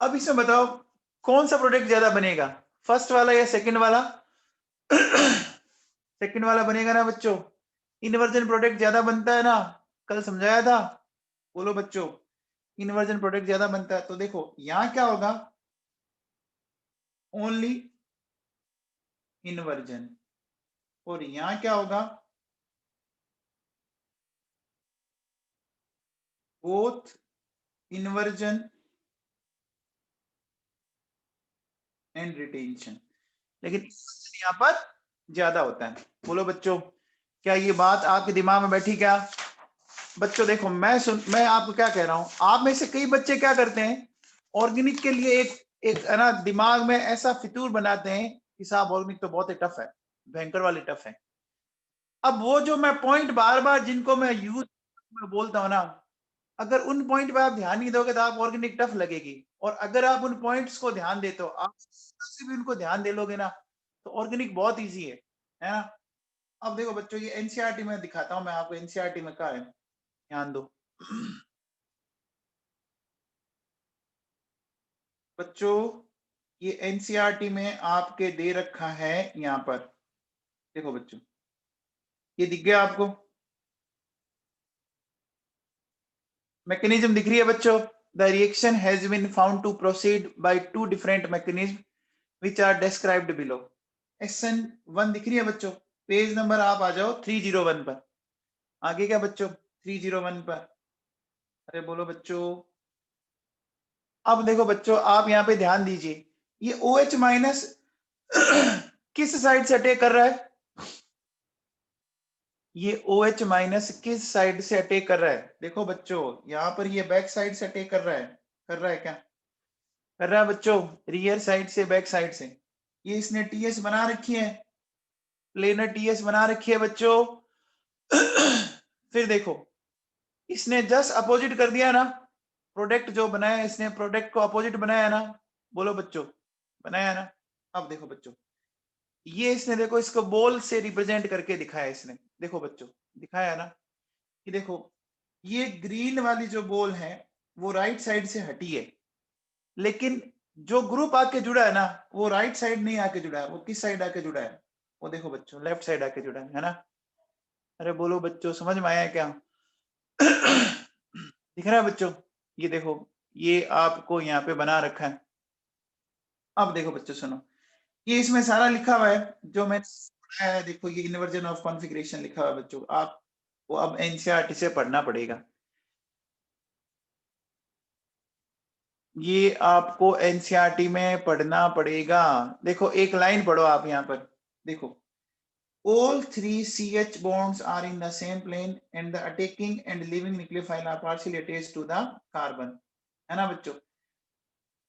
[SPEAKER 1] अब इसमें बताओ कौन सा प्रोडक्ट ज्यादा बनेगा, फर्स्ट वाला या सेकंड वाला सेकंड वाला बनेगा ना बच्चों, इनवर्जन प्रोडक्ट ज्यादा बनता है ना, कल समझाया था, बोलो बच्चों, इनवर्जन प्रोडक्ट ज्यादा बनता है। तो देखो यहाँ क्या होगा, ओनली इन्वर्जन, और यहां क्या होगा, बोथ इन्वर्जन एंड रिटेंशन, लेकिन यहाँ पर ज्यादा होता है। बोलो बच्चों, क्या ये बात आपके दिमाग में बैठी क्या? बच्चों देखो, मैं आपको क्या कह रहा हूं, आप में से कई बच्चे क्या करते हैं, ऑर्गेनिक के लिए एक है ना दिमाग में ऐसा फितूर बनाते हैं कि साहब ऑर्गेनिक तो बहुत ही टफ है, भयंकर वाली टफ है। अब वो जो मैं पॉइंट बार बार जिनको मैं यूज में बोलता हूँ ना, अगर उन पॉइंट पे आप ध्यान नहीं दोगे तो आप ऑर्गेनिक टफ लगेगी, और अगर आप उन पॉइंट्स को ध्यान देते हो, आप से भी उनको ध्यान दे लोगे ना, तो ऑर्गेनिक बहुत इजी है ना। अब देखो बच्चों, ये एनसीईआरटी में दिखाता हूं मैं आपको, एनसीईआरटी में क्या है, ध्यान दो बच्चों, ये एनसीईआरटी में आपके दे रखा है यहाँ पर, देखो बच्चों, ये दिख गया आपको, मैकेनिज्म दिख रही है बच्चों? The reaction has been found to proceed by two different mechanism which are described below. SN1 दिख रही है बच्चों? पेज नंबर आप आ जाओ 301 पर, आगे क्या बच्चों 301 पर, अरे बोलो बच्चों। अब देखो बच्चों, आप यहाँ पे ध्यान दीजिए, ये OH माइनस किस साइड से अटैक कर रहा है, ये OH माइनस किस साइड से अटैक कर रहा है? देखो बच्चों, यहाँ पर ये बैक साइड से अटैक कर रहा है, कर रहा है क्या, कर रहा है बच्चों, रियर साइड से, बैक साइड से। ये इसने TS बना रखी है, प्लेनर TS बना रखी है बच्चों। फिर देखो, इसने जस्ट अपोजिट कर दिया ना, प्रोडक्ट जो बनाया इसने, प्रोडक्ट को अपोजिट बनाया ना, बोलो बच्चों, बनाया ना। अब देखो बच्चों, ये इसने देखो इसको बॉल से रिप्रेजेंट करके दिखाया इसने, देखो बच्चों, दिखाया ना कि देखो ये ग्रीन वाली जो बॉल है वो राइट साइड से हटी है, लेकिन जो ग्रुप आके जुड़ा है ना, वो राइट साइड नहीं आके जुड़ा है, वो किस साइड आके जुड़ा है, वो देखो बच्चों लेफ्ट साइड आके जुड़ा है ना। अरे बोलो बच्चों, समझ में आया क्या? दिख रहा है बच्चों? ये देखो, ये आपको यहाँ पे बना रखा है। अब देखो बच्चों सुनो, ये इसमें सारा लिखा हुआ है जो मैंने पढ़ाया है, देखो ये इन्वर्जन ऑफ कॉन्फ़िगरेशन लिखा हुआ है बच्चों, आपको अब एनसीईआरटी से पढ़ना पड़ेगा, ये आपको एनसीईआरटी में पढ़ना पड़ेगा। देखो एक लाइन पढ़ो आप यहाँ पर, देखो all three CH bonds are in the same plane and the attacking and leaving nucleophile are partially attached to the carbon, है ना बच्चों?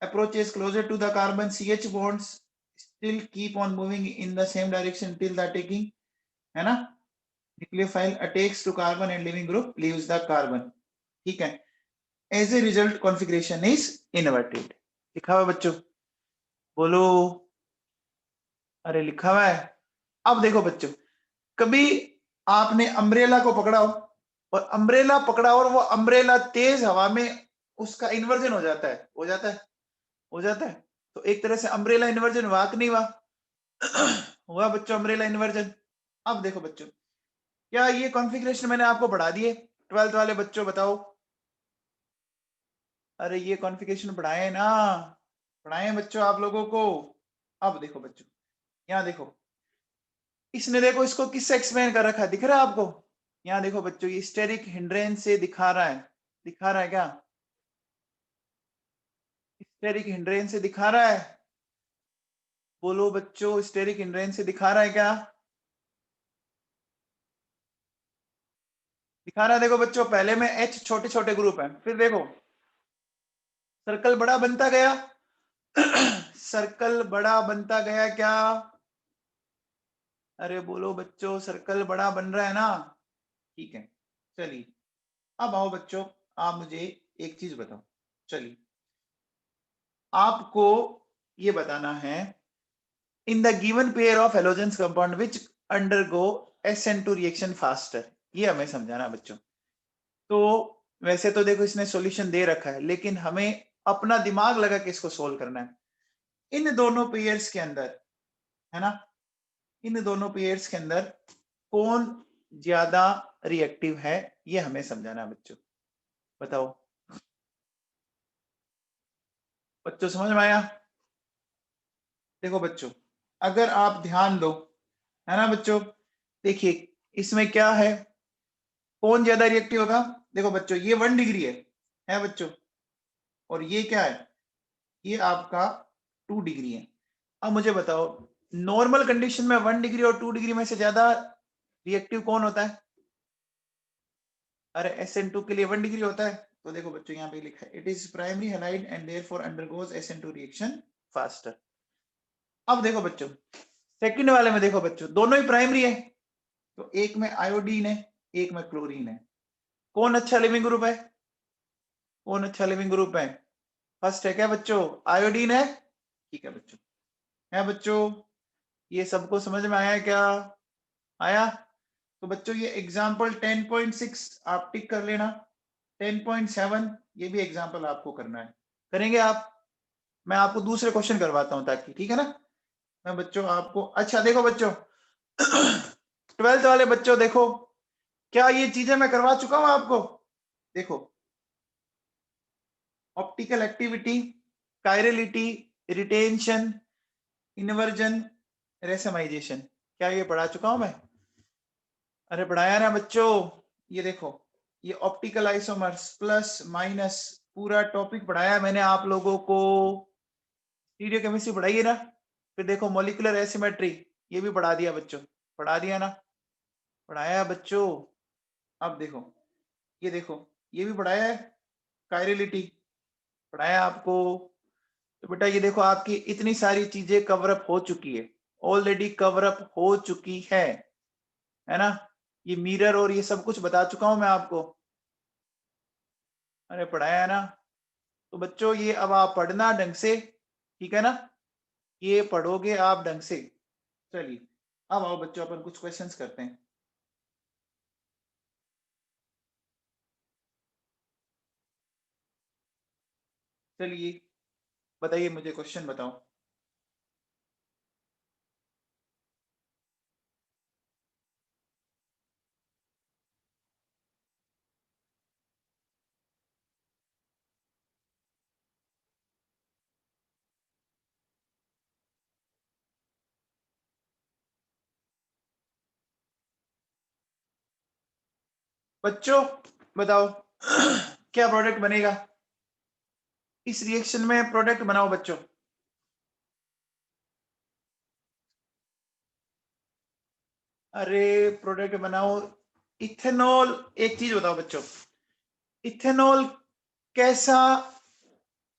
[SPEAKER 1] Approaches closer to the carbon, CH bonds still keep on moving in the same direction till the attacking, है ना, nucleophile attacks to carbon and leaving group leaves the carbon, ठीक है। As a result configuration is inverted, लिखा हुआ बच्चों, बोलो, अरे लिखा हुआ है। अब देखो बच्चों, कभी आपने अम्ब्रेला को पकड़ा हो, और अम्ब्रेला पकड़ा और वो अम्ब्रेला तेज हवा में उसका इन्वर्जन हो जाता है, हो जाता है, हो जाता है, तो एक तरह से अम्ब्रेला इन्वर्जन हुआ कि नहीं हुआ? हुआ बच्चों अम्ब्रेला इन्वर्जन। अब देखो बच्चों, क्या ये कॉन्फ़िगरेशन मैंने आपको पढ़ा दिए? 12th वाले बच्चों बताओ, अरे ये कॉन्फ़िगरेशन पढ़ाए ना, पढ़ाए बच्चों आप लोगों को। अब देखो बच्चों, यहाँ देखो, इसने देखो इसको किससे एक्सप्लेन कर रखा है, दिख रहा है आपको? यहाँ देखो बच्चों, ये स्टेरिक हिंड्रेंस से दिखा रहा है, दिखा रहा है क्या? स्टेरिक हिंड्रेंस से दिखा रहा है, बोलो बच्चों, स्टेरिक हिंड्रेंस से दिखा रहा है क्या? दिखा रहा है, देखो बच्चों, पहले में H छोटे छोटे ग्रुप हैं, फिर देखो सर्कल बड़ा बनता गया, सर्कल बड़ा बनता गया क्या? अरे बोलो बच्चों, सर्कल बड़ा बन रहा है ना, ठीक है। चलिए, अब आओ बच्चों, आप मुझे एक चीज बताओ, चलिए आपको ये बताना है, in the given pair of halogens compound which undergo SN2 reaction faster, ये हमें समझाना बच्चों। तो वैसे तो देखो इसने सॉल्यूशन दे रखा है, लेकिन हमें अपना दिमाग लगा के इसको सोल्व करना है। इन दोनों पेयर्स के अंदर, है ना, इन दोनों पेयर्स के अंदर कौन ज्यादा रिएक्टिव है, ये हमें समझाना है बच्चों, बताओ बच्चों, समझ में आया? देखो बच्चों, अगर आप ध्यान दो, है ना बच्चों, देखिए इसमें क्या है, कौन ज्यादा रिएक्टिव होगा। देखो बच्चों, ये 1 डिग्री है बच्चों, और ये क्या है, ये आपका 2 डिग्री है। अब मुझे बताओ, नॉर्मल कंडीशन में 1 डिग्री और 2 डिग्री में से ज्यादा रिएक्टिव कौन होता है। अरे SN2 के लिए 1 डिग्री होता है। तो देखो बच्चों, यहाँ पे लिखा है, it is primary halide and therefore undergoes SN2 reaction faster. अब देखो बच्चों, सेकंड वाले में देखो बच्चों, दोनों ही प्राइमरी है, तो एक में आयोडीन है, एक में क्लोरीन है। कौन अच्छा लिविंग ग्रुप है, कौन अच्छा लिविंग ग्रुप है। फर्स्ट है क्या बच्चों, आयोडीन है। ठीक है बच्चों, है बच्चों, ये सबको समझ में आया क्या, आया। तो बच्चों ये एग्जाम्पल 10.6 आप टिक कर लेना, 10.7 ये भी एग्जाम्पल आपको करना है, करेंगे आप। मैं आपको दूसरे क्वेश्चन करवाता हूं ताकि, ठीक है ना। मैं बच्चों आपको, अच्छा देखो बच्चों 12th वाले बच्चों देखो, क्या ये चीजें मैं करवा चुका हूं आपको। देखो, optical activity, chirality, retention, inversion, racemisation, क्या ये पढ़ा चुका हूं मैं। अरे पढ़ाया ना बच्चों। ये देखो, ये ऑप्टिकल आइसोमर्स प्लस माइनस पूरा टॉपिक पढ़ाया मैंने आप लोगों को, स्टीरियो केमिस्ट्री पढ़ाई है ना। फिर देखो मॉलिक्यूलर एसिमेट्री, ये भी पढ़ा दिया बच्चों, पढ़ा दिया ना, पढ़ाया बच्चों। अब देखो, ये देखो, ये भी पढ़ाया है, कायरलिटी पढ़ाया आपको। तो बेटा ये देखो, आपकी इतनी सारी चीजें कवरअप हो चुकी है, ऑलरेडी कवरअप हो चुकी है ना। ये मिरर और ये सब कुछ बता चुका हूं मैं आपको, अरे पढ़ाया है ना। तो बच्चों ये अब आप पढ़ना ढंग से, ठीक है ना, ये पढ़ोगे आप ढंग से। चलिए अब आओ बच्चों, अपन कुछ क्वेश्चंस करते हैं। चलिए बताइए, मुझे क्वेश्चन बताओ। बच्चों बताओ क्या प्रोडक्ट बनेगा इस रिएक्शन में, प्रोडक्ट बनाओ बच्चों। अरे प्रोडक्ट बनाओ, इथेनॉल। एक चीज बताओ बच्चों, इथेनॉल कैसा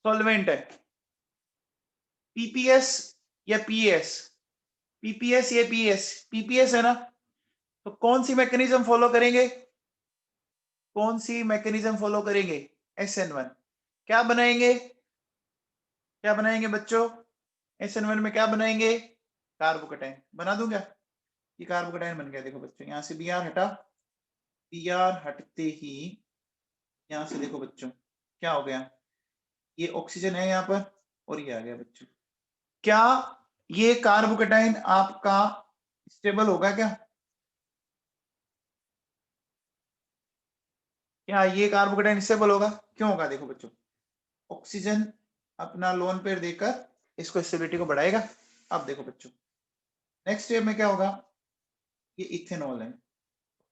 [SPEAKER 1] सॉल्वेंट है, पीपीएस या पीएस, पीपीएस या पीएस, पीपीएस है ना। तो कौन सी मैकेनिज्म फॉलो करेंगे, कौन सी मैकेनिज्म फॉलो करेंगे, SN1। क्या बनाएंगे, क्या बनाएंगे बच्चों, SN1 में क्या बनाएंगे, कार्बोकेटाइन बना दूंगा। ये कार्बोकेटाइन बन गया, देखो बच्चों, यहाँ से Br हटा, Br हटते ही यहाँ से देखो बच्चों क्या हो गया, ये ऑक्सीजन है यहाँ पर, और ये आ गया बच्चों। क्या ये कार्बोकेटाइन आपका स्टेबल होगा क्या, क्या ये कार्बोकेटाइन स्टेबल होगा, क्यों होगा, देखो बच्चों, ऑक्सीजन अपना लोन पेयर देकर इसको स्टेबिलिटी को बढ़ाएगा। अब देखो बच्चों, नेक्स्ट स्टेप में क्या होगा, ये इथेनॉल है,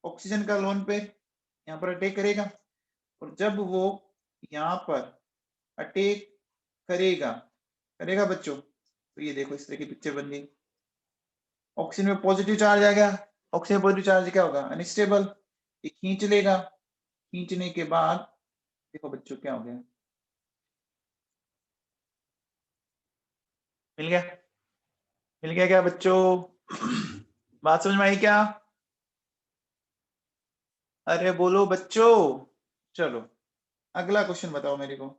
[SPEAKER 1] ऑक्सीजन का लोन पेयर यहाँ पर अटैक करेगा, और जब वो यहाँ पर अटैक करेगा, करेगा बच्चों, तो ये देखो इस तरह की पिक्चर बन गई, ऑक्सीजन में पॉजिटिव चार्ज आ गया, ऑक्सीजन में पॉजिटिव चार्ज क्या होगा, अनस्टेबल, ये खींच लेगा, खींचने के बाद देखो बच्चों क्या हो गया, मिल गया, मिल गया क्या बच्चों, बात समझ में आई क्या, अरे बोलो बच्चों। चलो अगला क्वेश्चन बताओ मेरे को।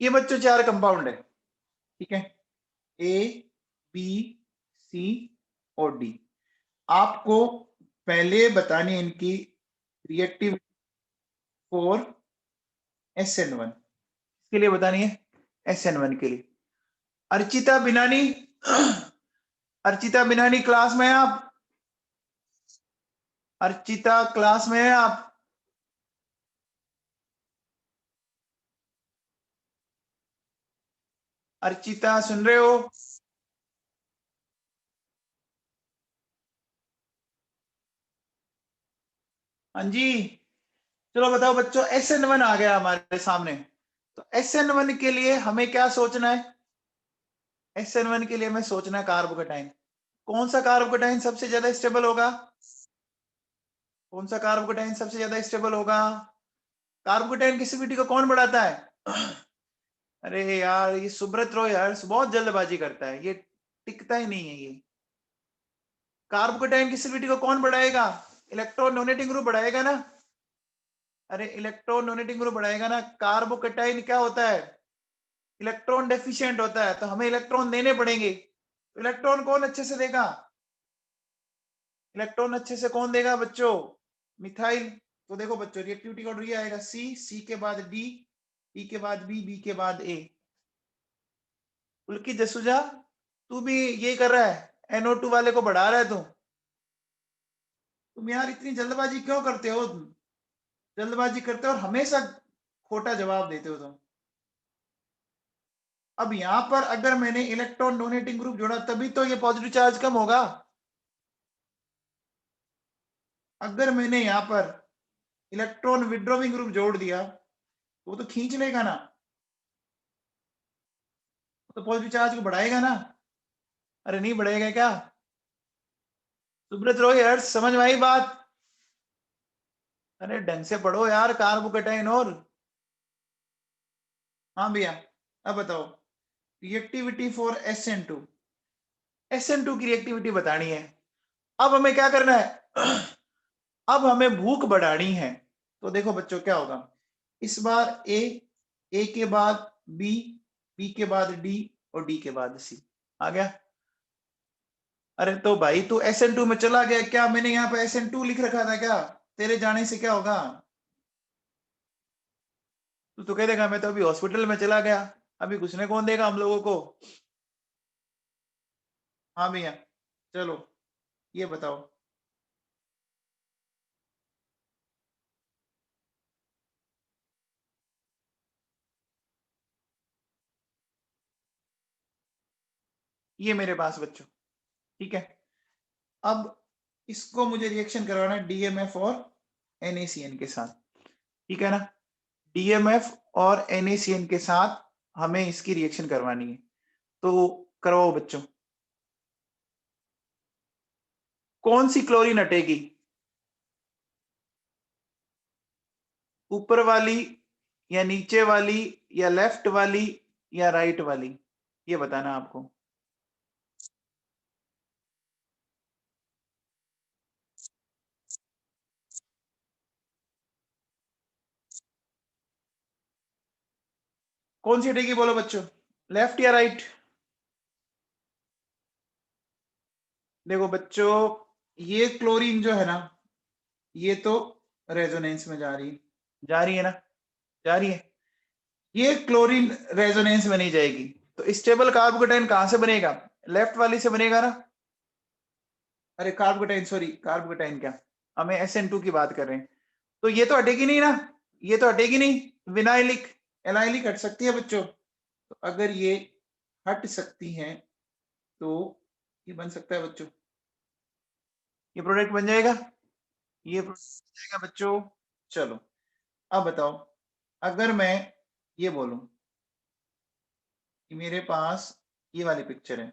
[SPEAKER 1] ये बच्चों 4 कंपाउंड है, ठीक है, ए बी सी और डी। आपको पहले बतानी है इनकी रिएक्टिविटी फॉर SN1, इसके लिए बतानी है SN1 के लिए। अर्चिता बिनानी, अर्चिता बिनानी क्लास में है आप? अर्चिता क्लास में है आप? अर्चिता सुन रहे हो? हाँ जी, चलो बताओ बच्चों, SN1 आ गया हमारे सामने, तो SN1 के लिए हमें क्या सोचना है? SN1 के लिए हमें सोचना है कार्बोकेटाइन। कौन सा कार्बोकेटाइन सबसे ज्यादा स्टेबल होगा? कौन सा कार्बोकेटाइन सबसे ज्यादा स्टेबल होगा? कार्बोकेटाइन की एसिडिटी को कौन बढ़ाता है? अरे यार ये सुब्रत रॉय यार बहुत जल्दबाजी करता है, ये टिकता ही नहीं है ये। कार्बोकेटाइन की एसिडिटी को कौन बढ़ाएगा? इलेक्ट्रॉन डोनेटिंग ग्रुप बढ़ाएगा ना। अरे इलेक्ट्रॉन डोनेटिंग ग्रुप बढ़ाएगा ना। कार्बोकेटाइन क्या होता है? इलेक्ट्रॉन डेफिशिएंट होता है, तो हमें इलेक्ट्रॉन देने पड़ेंगे। तो इलेक्ट्रॉन कौन अच्छे से देगा? इलेक्ट्रॉन अच्छे से कौन देगा बच्चों? मिथाइल। तो देखो बच्चों, रिएक्टिविटी ऑर्डर ये आएगा, सी के बाद डी, डी के बाद बी के बाद ए। उल्की जसुजा, तू भी ये कर रहा है, NO2 वाले को बढ़ा रहा है तुम यार इतनी जल्दबाजी क्यों करते हो? जल्दबाजी करते हो और हमेशा खोटा जवाब देते हो तुम। अब यहां पर अगर मैंने इलेक्ट्रॉन डोनेटिंग ग्रुप जोड़ा तभी तो ये पॉजिटिव चार्ज कम होगा। अगर मैंने यहां पर इलेक्ट्रॉन विड्रॉइंग ग्रुप जोड़ दिया तो वो तो खींच लेगा ना, तो पॉजिटिव चार्ज को बढ़ाएगा ना। अरे नहीं बढ़ेगा क्या? सुब्रत रॉय यार समझ में आई बात? अरे ढंग से पढ़ो यार, कार्बोकेटाइन और। हाँ भैया, अब बताओ रिएक्टिविटी फॉर SN2। SN2 की रिएक्टिविटी बतानी है। अब हमें क्या करना है? अब हमें भूख बढ़ानी है। तो देखो बच्चों क्या होगा, इस बार ए के बाद बी के बाद डी और डी के बाद सी आ गया। अरे तो भाई तू SN2 में चला गया क्या? मैंने यहाँ पे SN2 लिख रखा था क्या? तेरे जाने से क्या होगा? तू तो कह देगा मैं तो अभी हॉस्पिटल में चला गया, अभी घुसने कौन देगा हम लोगों को? हाँ भैया, चलो ये बताओ। ये मेरे पास बच्चों, ठीक है। अब इसको मुझे रिएक्शन करवाना है DMF और NaCN के साथ, ठीक है ना। DMF और NaCN के साथ हमें इसकी रिएक्शन करवानी है, तो करवाओ बच्चों। कौन सी क्लोरीन हटेगी? ऊपर वाली या नीचे वाली या लेफ्ट वाली या राइट वाली, ये बताना आपको। कौन सी हटेगी बोलो बच्चों, लेफ्ट या राइट? देखो बच्चों, ये क्लोरीन जो है ना, ये तो रेजोनेंस में जा रही है, जा रही है ना, जा रही है। ये क्लोरीन रेजोनेंस में नहीं जाएगी, तो स्टेबल कार्बोकेटाइन कहां से बनेगा? लेफ्ट वाली से बनेगा ना। अरे कार्बोकेटाइन, सॉरी कार्बोकेटाइन क्या, हमें SN2 की बात कर रहे हैं। तो ये तो हटेगी नहीं ना, ये तो हटेगी नहीं। विनाइलिक एलाइलिक हट सकती है बच्चों, तो अगर ये हट सकती हैं तो ये बन सकता है बच्चों, ये प्रोडक्ट बन जाएगा, ये प्रोडक्ट बन जाएगा बच्चों। चलो अब बताओ, अगर मैं ये बोलूं कि मेरे पास ये वाली पिक्चर है,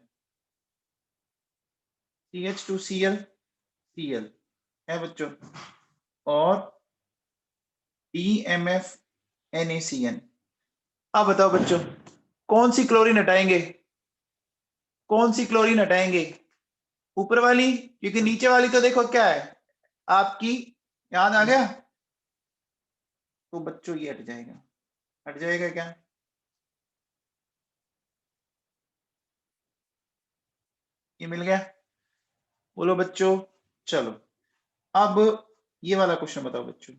[SPEAKER 1] CH2Cl है बच्चों, और DMF NaCN। अब बताओ बच्चों, कौन सी क्लोरीन हटाएंगे? कौन सी क्लोरीन हटाएंगे? ऊपर वाली, क्योंकि नीचे वाली तो देखो क्या है आपकी, याद आ गया? तो बच्चों ये हट जाएगा, हट जाएगा क्या? ये मिल गया, बोलो बच्चों। चलो अब ये वाला क्वेश्चन बताओ बच्चों।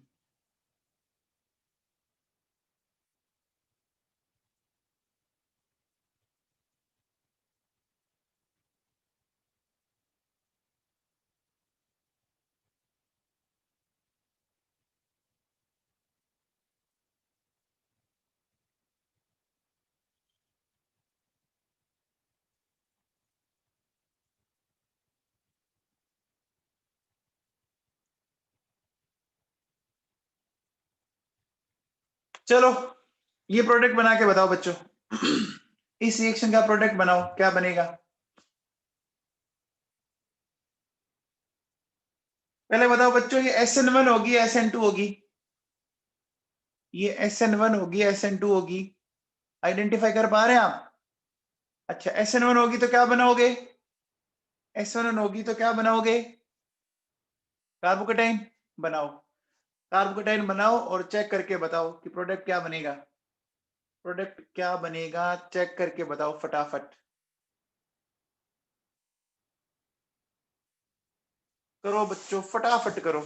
[SPEAKER 1] चलो ये प्रोडक्ट बना के बताओ बच्चों। इस रिएक्शन का प्रोडक्ट बनाओ, क्या बनेगा? पहले बताओ बच्चों, ये SN1 होगी SN2 होगी? ये SN1 होगी SN2 होगी? आइडेंटिफाई कर पा रहे हैं आप? अच्छा SN1 होगी तो क्या बनाओगे? SN1 होगी तो क्या बनाओगे? कार्बोकेटाइन बनाओ। कार्बोकेटाइन बनाओ और चेक करके बताओ कि प्रोडक्ट क्या बनेगा। प्रोडक्ट क्या बनेगा चेक करके बताओ फटाफट। करो बच्चों फटाफट करो।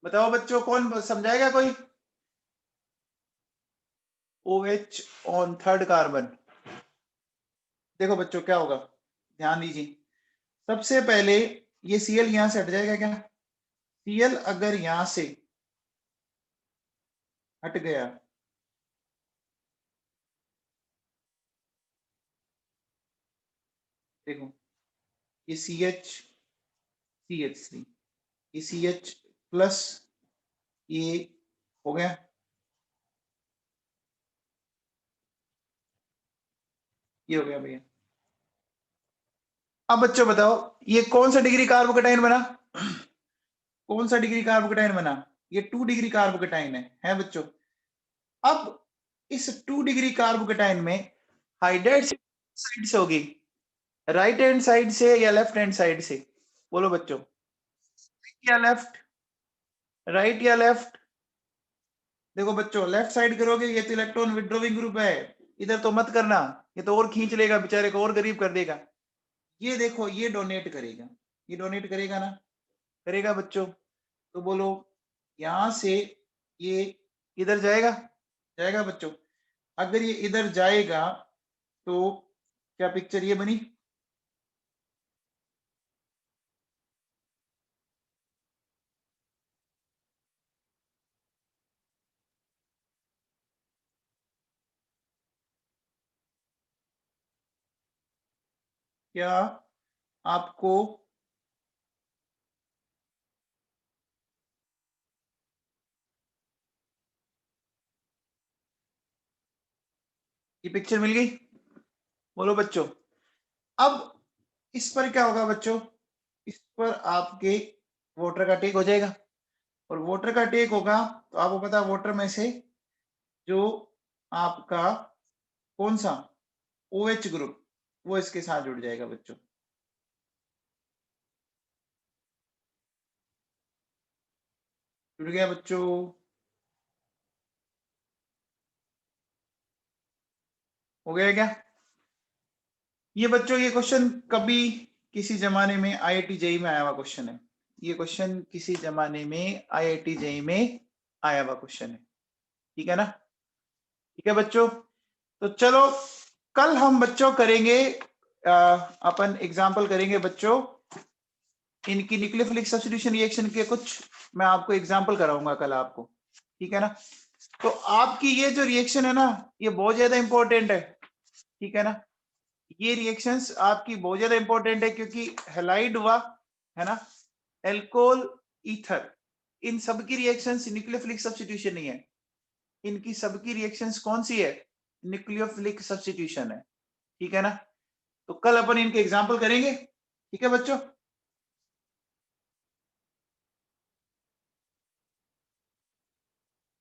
[SPEAKER 1] बताओ बच्चों, कौन समझाएगा कोई? OH on third carbon. देखो बच्चों क्या होगा, ध्यान दीजिए। सबसे पहले ये Cl यहां से हट जाएगा क्या? Cl अगर यहां से हट गया, देखो ये CH3, ये CH प्लस ये हो गया, ये हो गया भैया। अब बच्चों बताओ ये कौन सा डिग्री कार्बोकेटाइन बना? कौन सा डिग्री कार्बोकेटाइन बना? ये 2 डिग्री कार्बोकेटाइन है बच्चों। अब इस 2 डिग्री कार्बोकेटाइन में हाइड्राइड साइड से होगी, राइट हैंड साइड से या लेफ्ट हैंड साइड से? बोलो बच्चों, या लेफ्ट, राइट या लेफ्ट? देखो बच्चों लेफ्ट साइड करोगे ये तो इलेक्ट्रॉन विड्रॉइंग ग्रुप है, इधर तो मत करना, ये तो और खींच लेगा बेचारे को और गरीब कर देगा। ये देखो ये डोनेट करेगा, ये डोनेट करेगा ना, करेगा बच्चों? तो बोलो यहां से ये इधर जाएगा, जाएगा बच्चों? अगर ये इधर जाएगा तो क्या पिक्चर ये बनी? क्या आपको ये पिक्चर मिल गई? बोलो बच्चों। अब इस पर क्या होगा बच्चों? इस पर आपके वोटर का टेक हो जाएगा, और वोटर का टेक होगा तो आपको पता है वोटर में से जो आपका कौन सा OH ग्रुप वो इसके साथ जुड़ जाएगा बच्चों। जुड़ गया बच्चों? हो गया क्या? ये बच्चों ये क्वेश्चन कभी किसी जमाने में IIT जेई में आया हुआ क्वेश्चन है। ये क्वेश्चन किसी जमाने में IIT जेई में आया हुआ क्वेश्चन है, ठीक है ना? ठीक है बच्चों, तो चलो कल हम बच्चों करेंगे अपन एग्जाम्पल करेंगे बच्चों इनकी न्यूक्लियोफिलिक सब्स्टिट्यूशन रिएक्शन के, कुछ मैं आपको एग्जाम्पल कराऊंगा कल आपको, ठीक है ना? तो आपकी ये जो रिएक्शन है ना ये बहुत ज्यादा इंपॉर्टेंट है, ठीक है ना? ये रिएक्शंस आपकी बहुत ज्यादा इंपॉर्टेंट है क्योंकि हेलाइड हुआ है ना, एल्कोहल, ईथर, इन सबकी रिएक्शंस न्यूक्लियोफिलिक सब्स्टिट्यूशन नहीं है, इनकी सबकी रिएक्शंस कौन सी है? न्यूक्लियोफिलिक सब्स्टिट्यूशन है, ठीक है ना? तो कल अपन इनके एग्जाम्पल करेंगे, ठीक है बच्चों?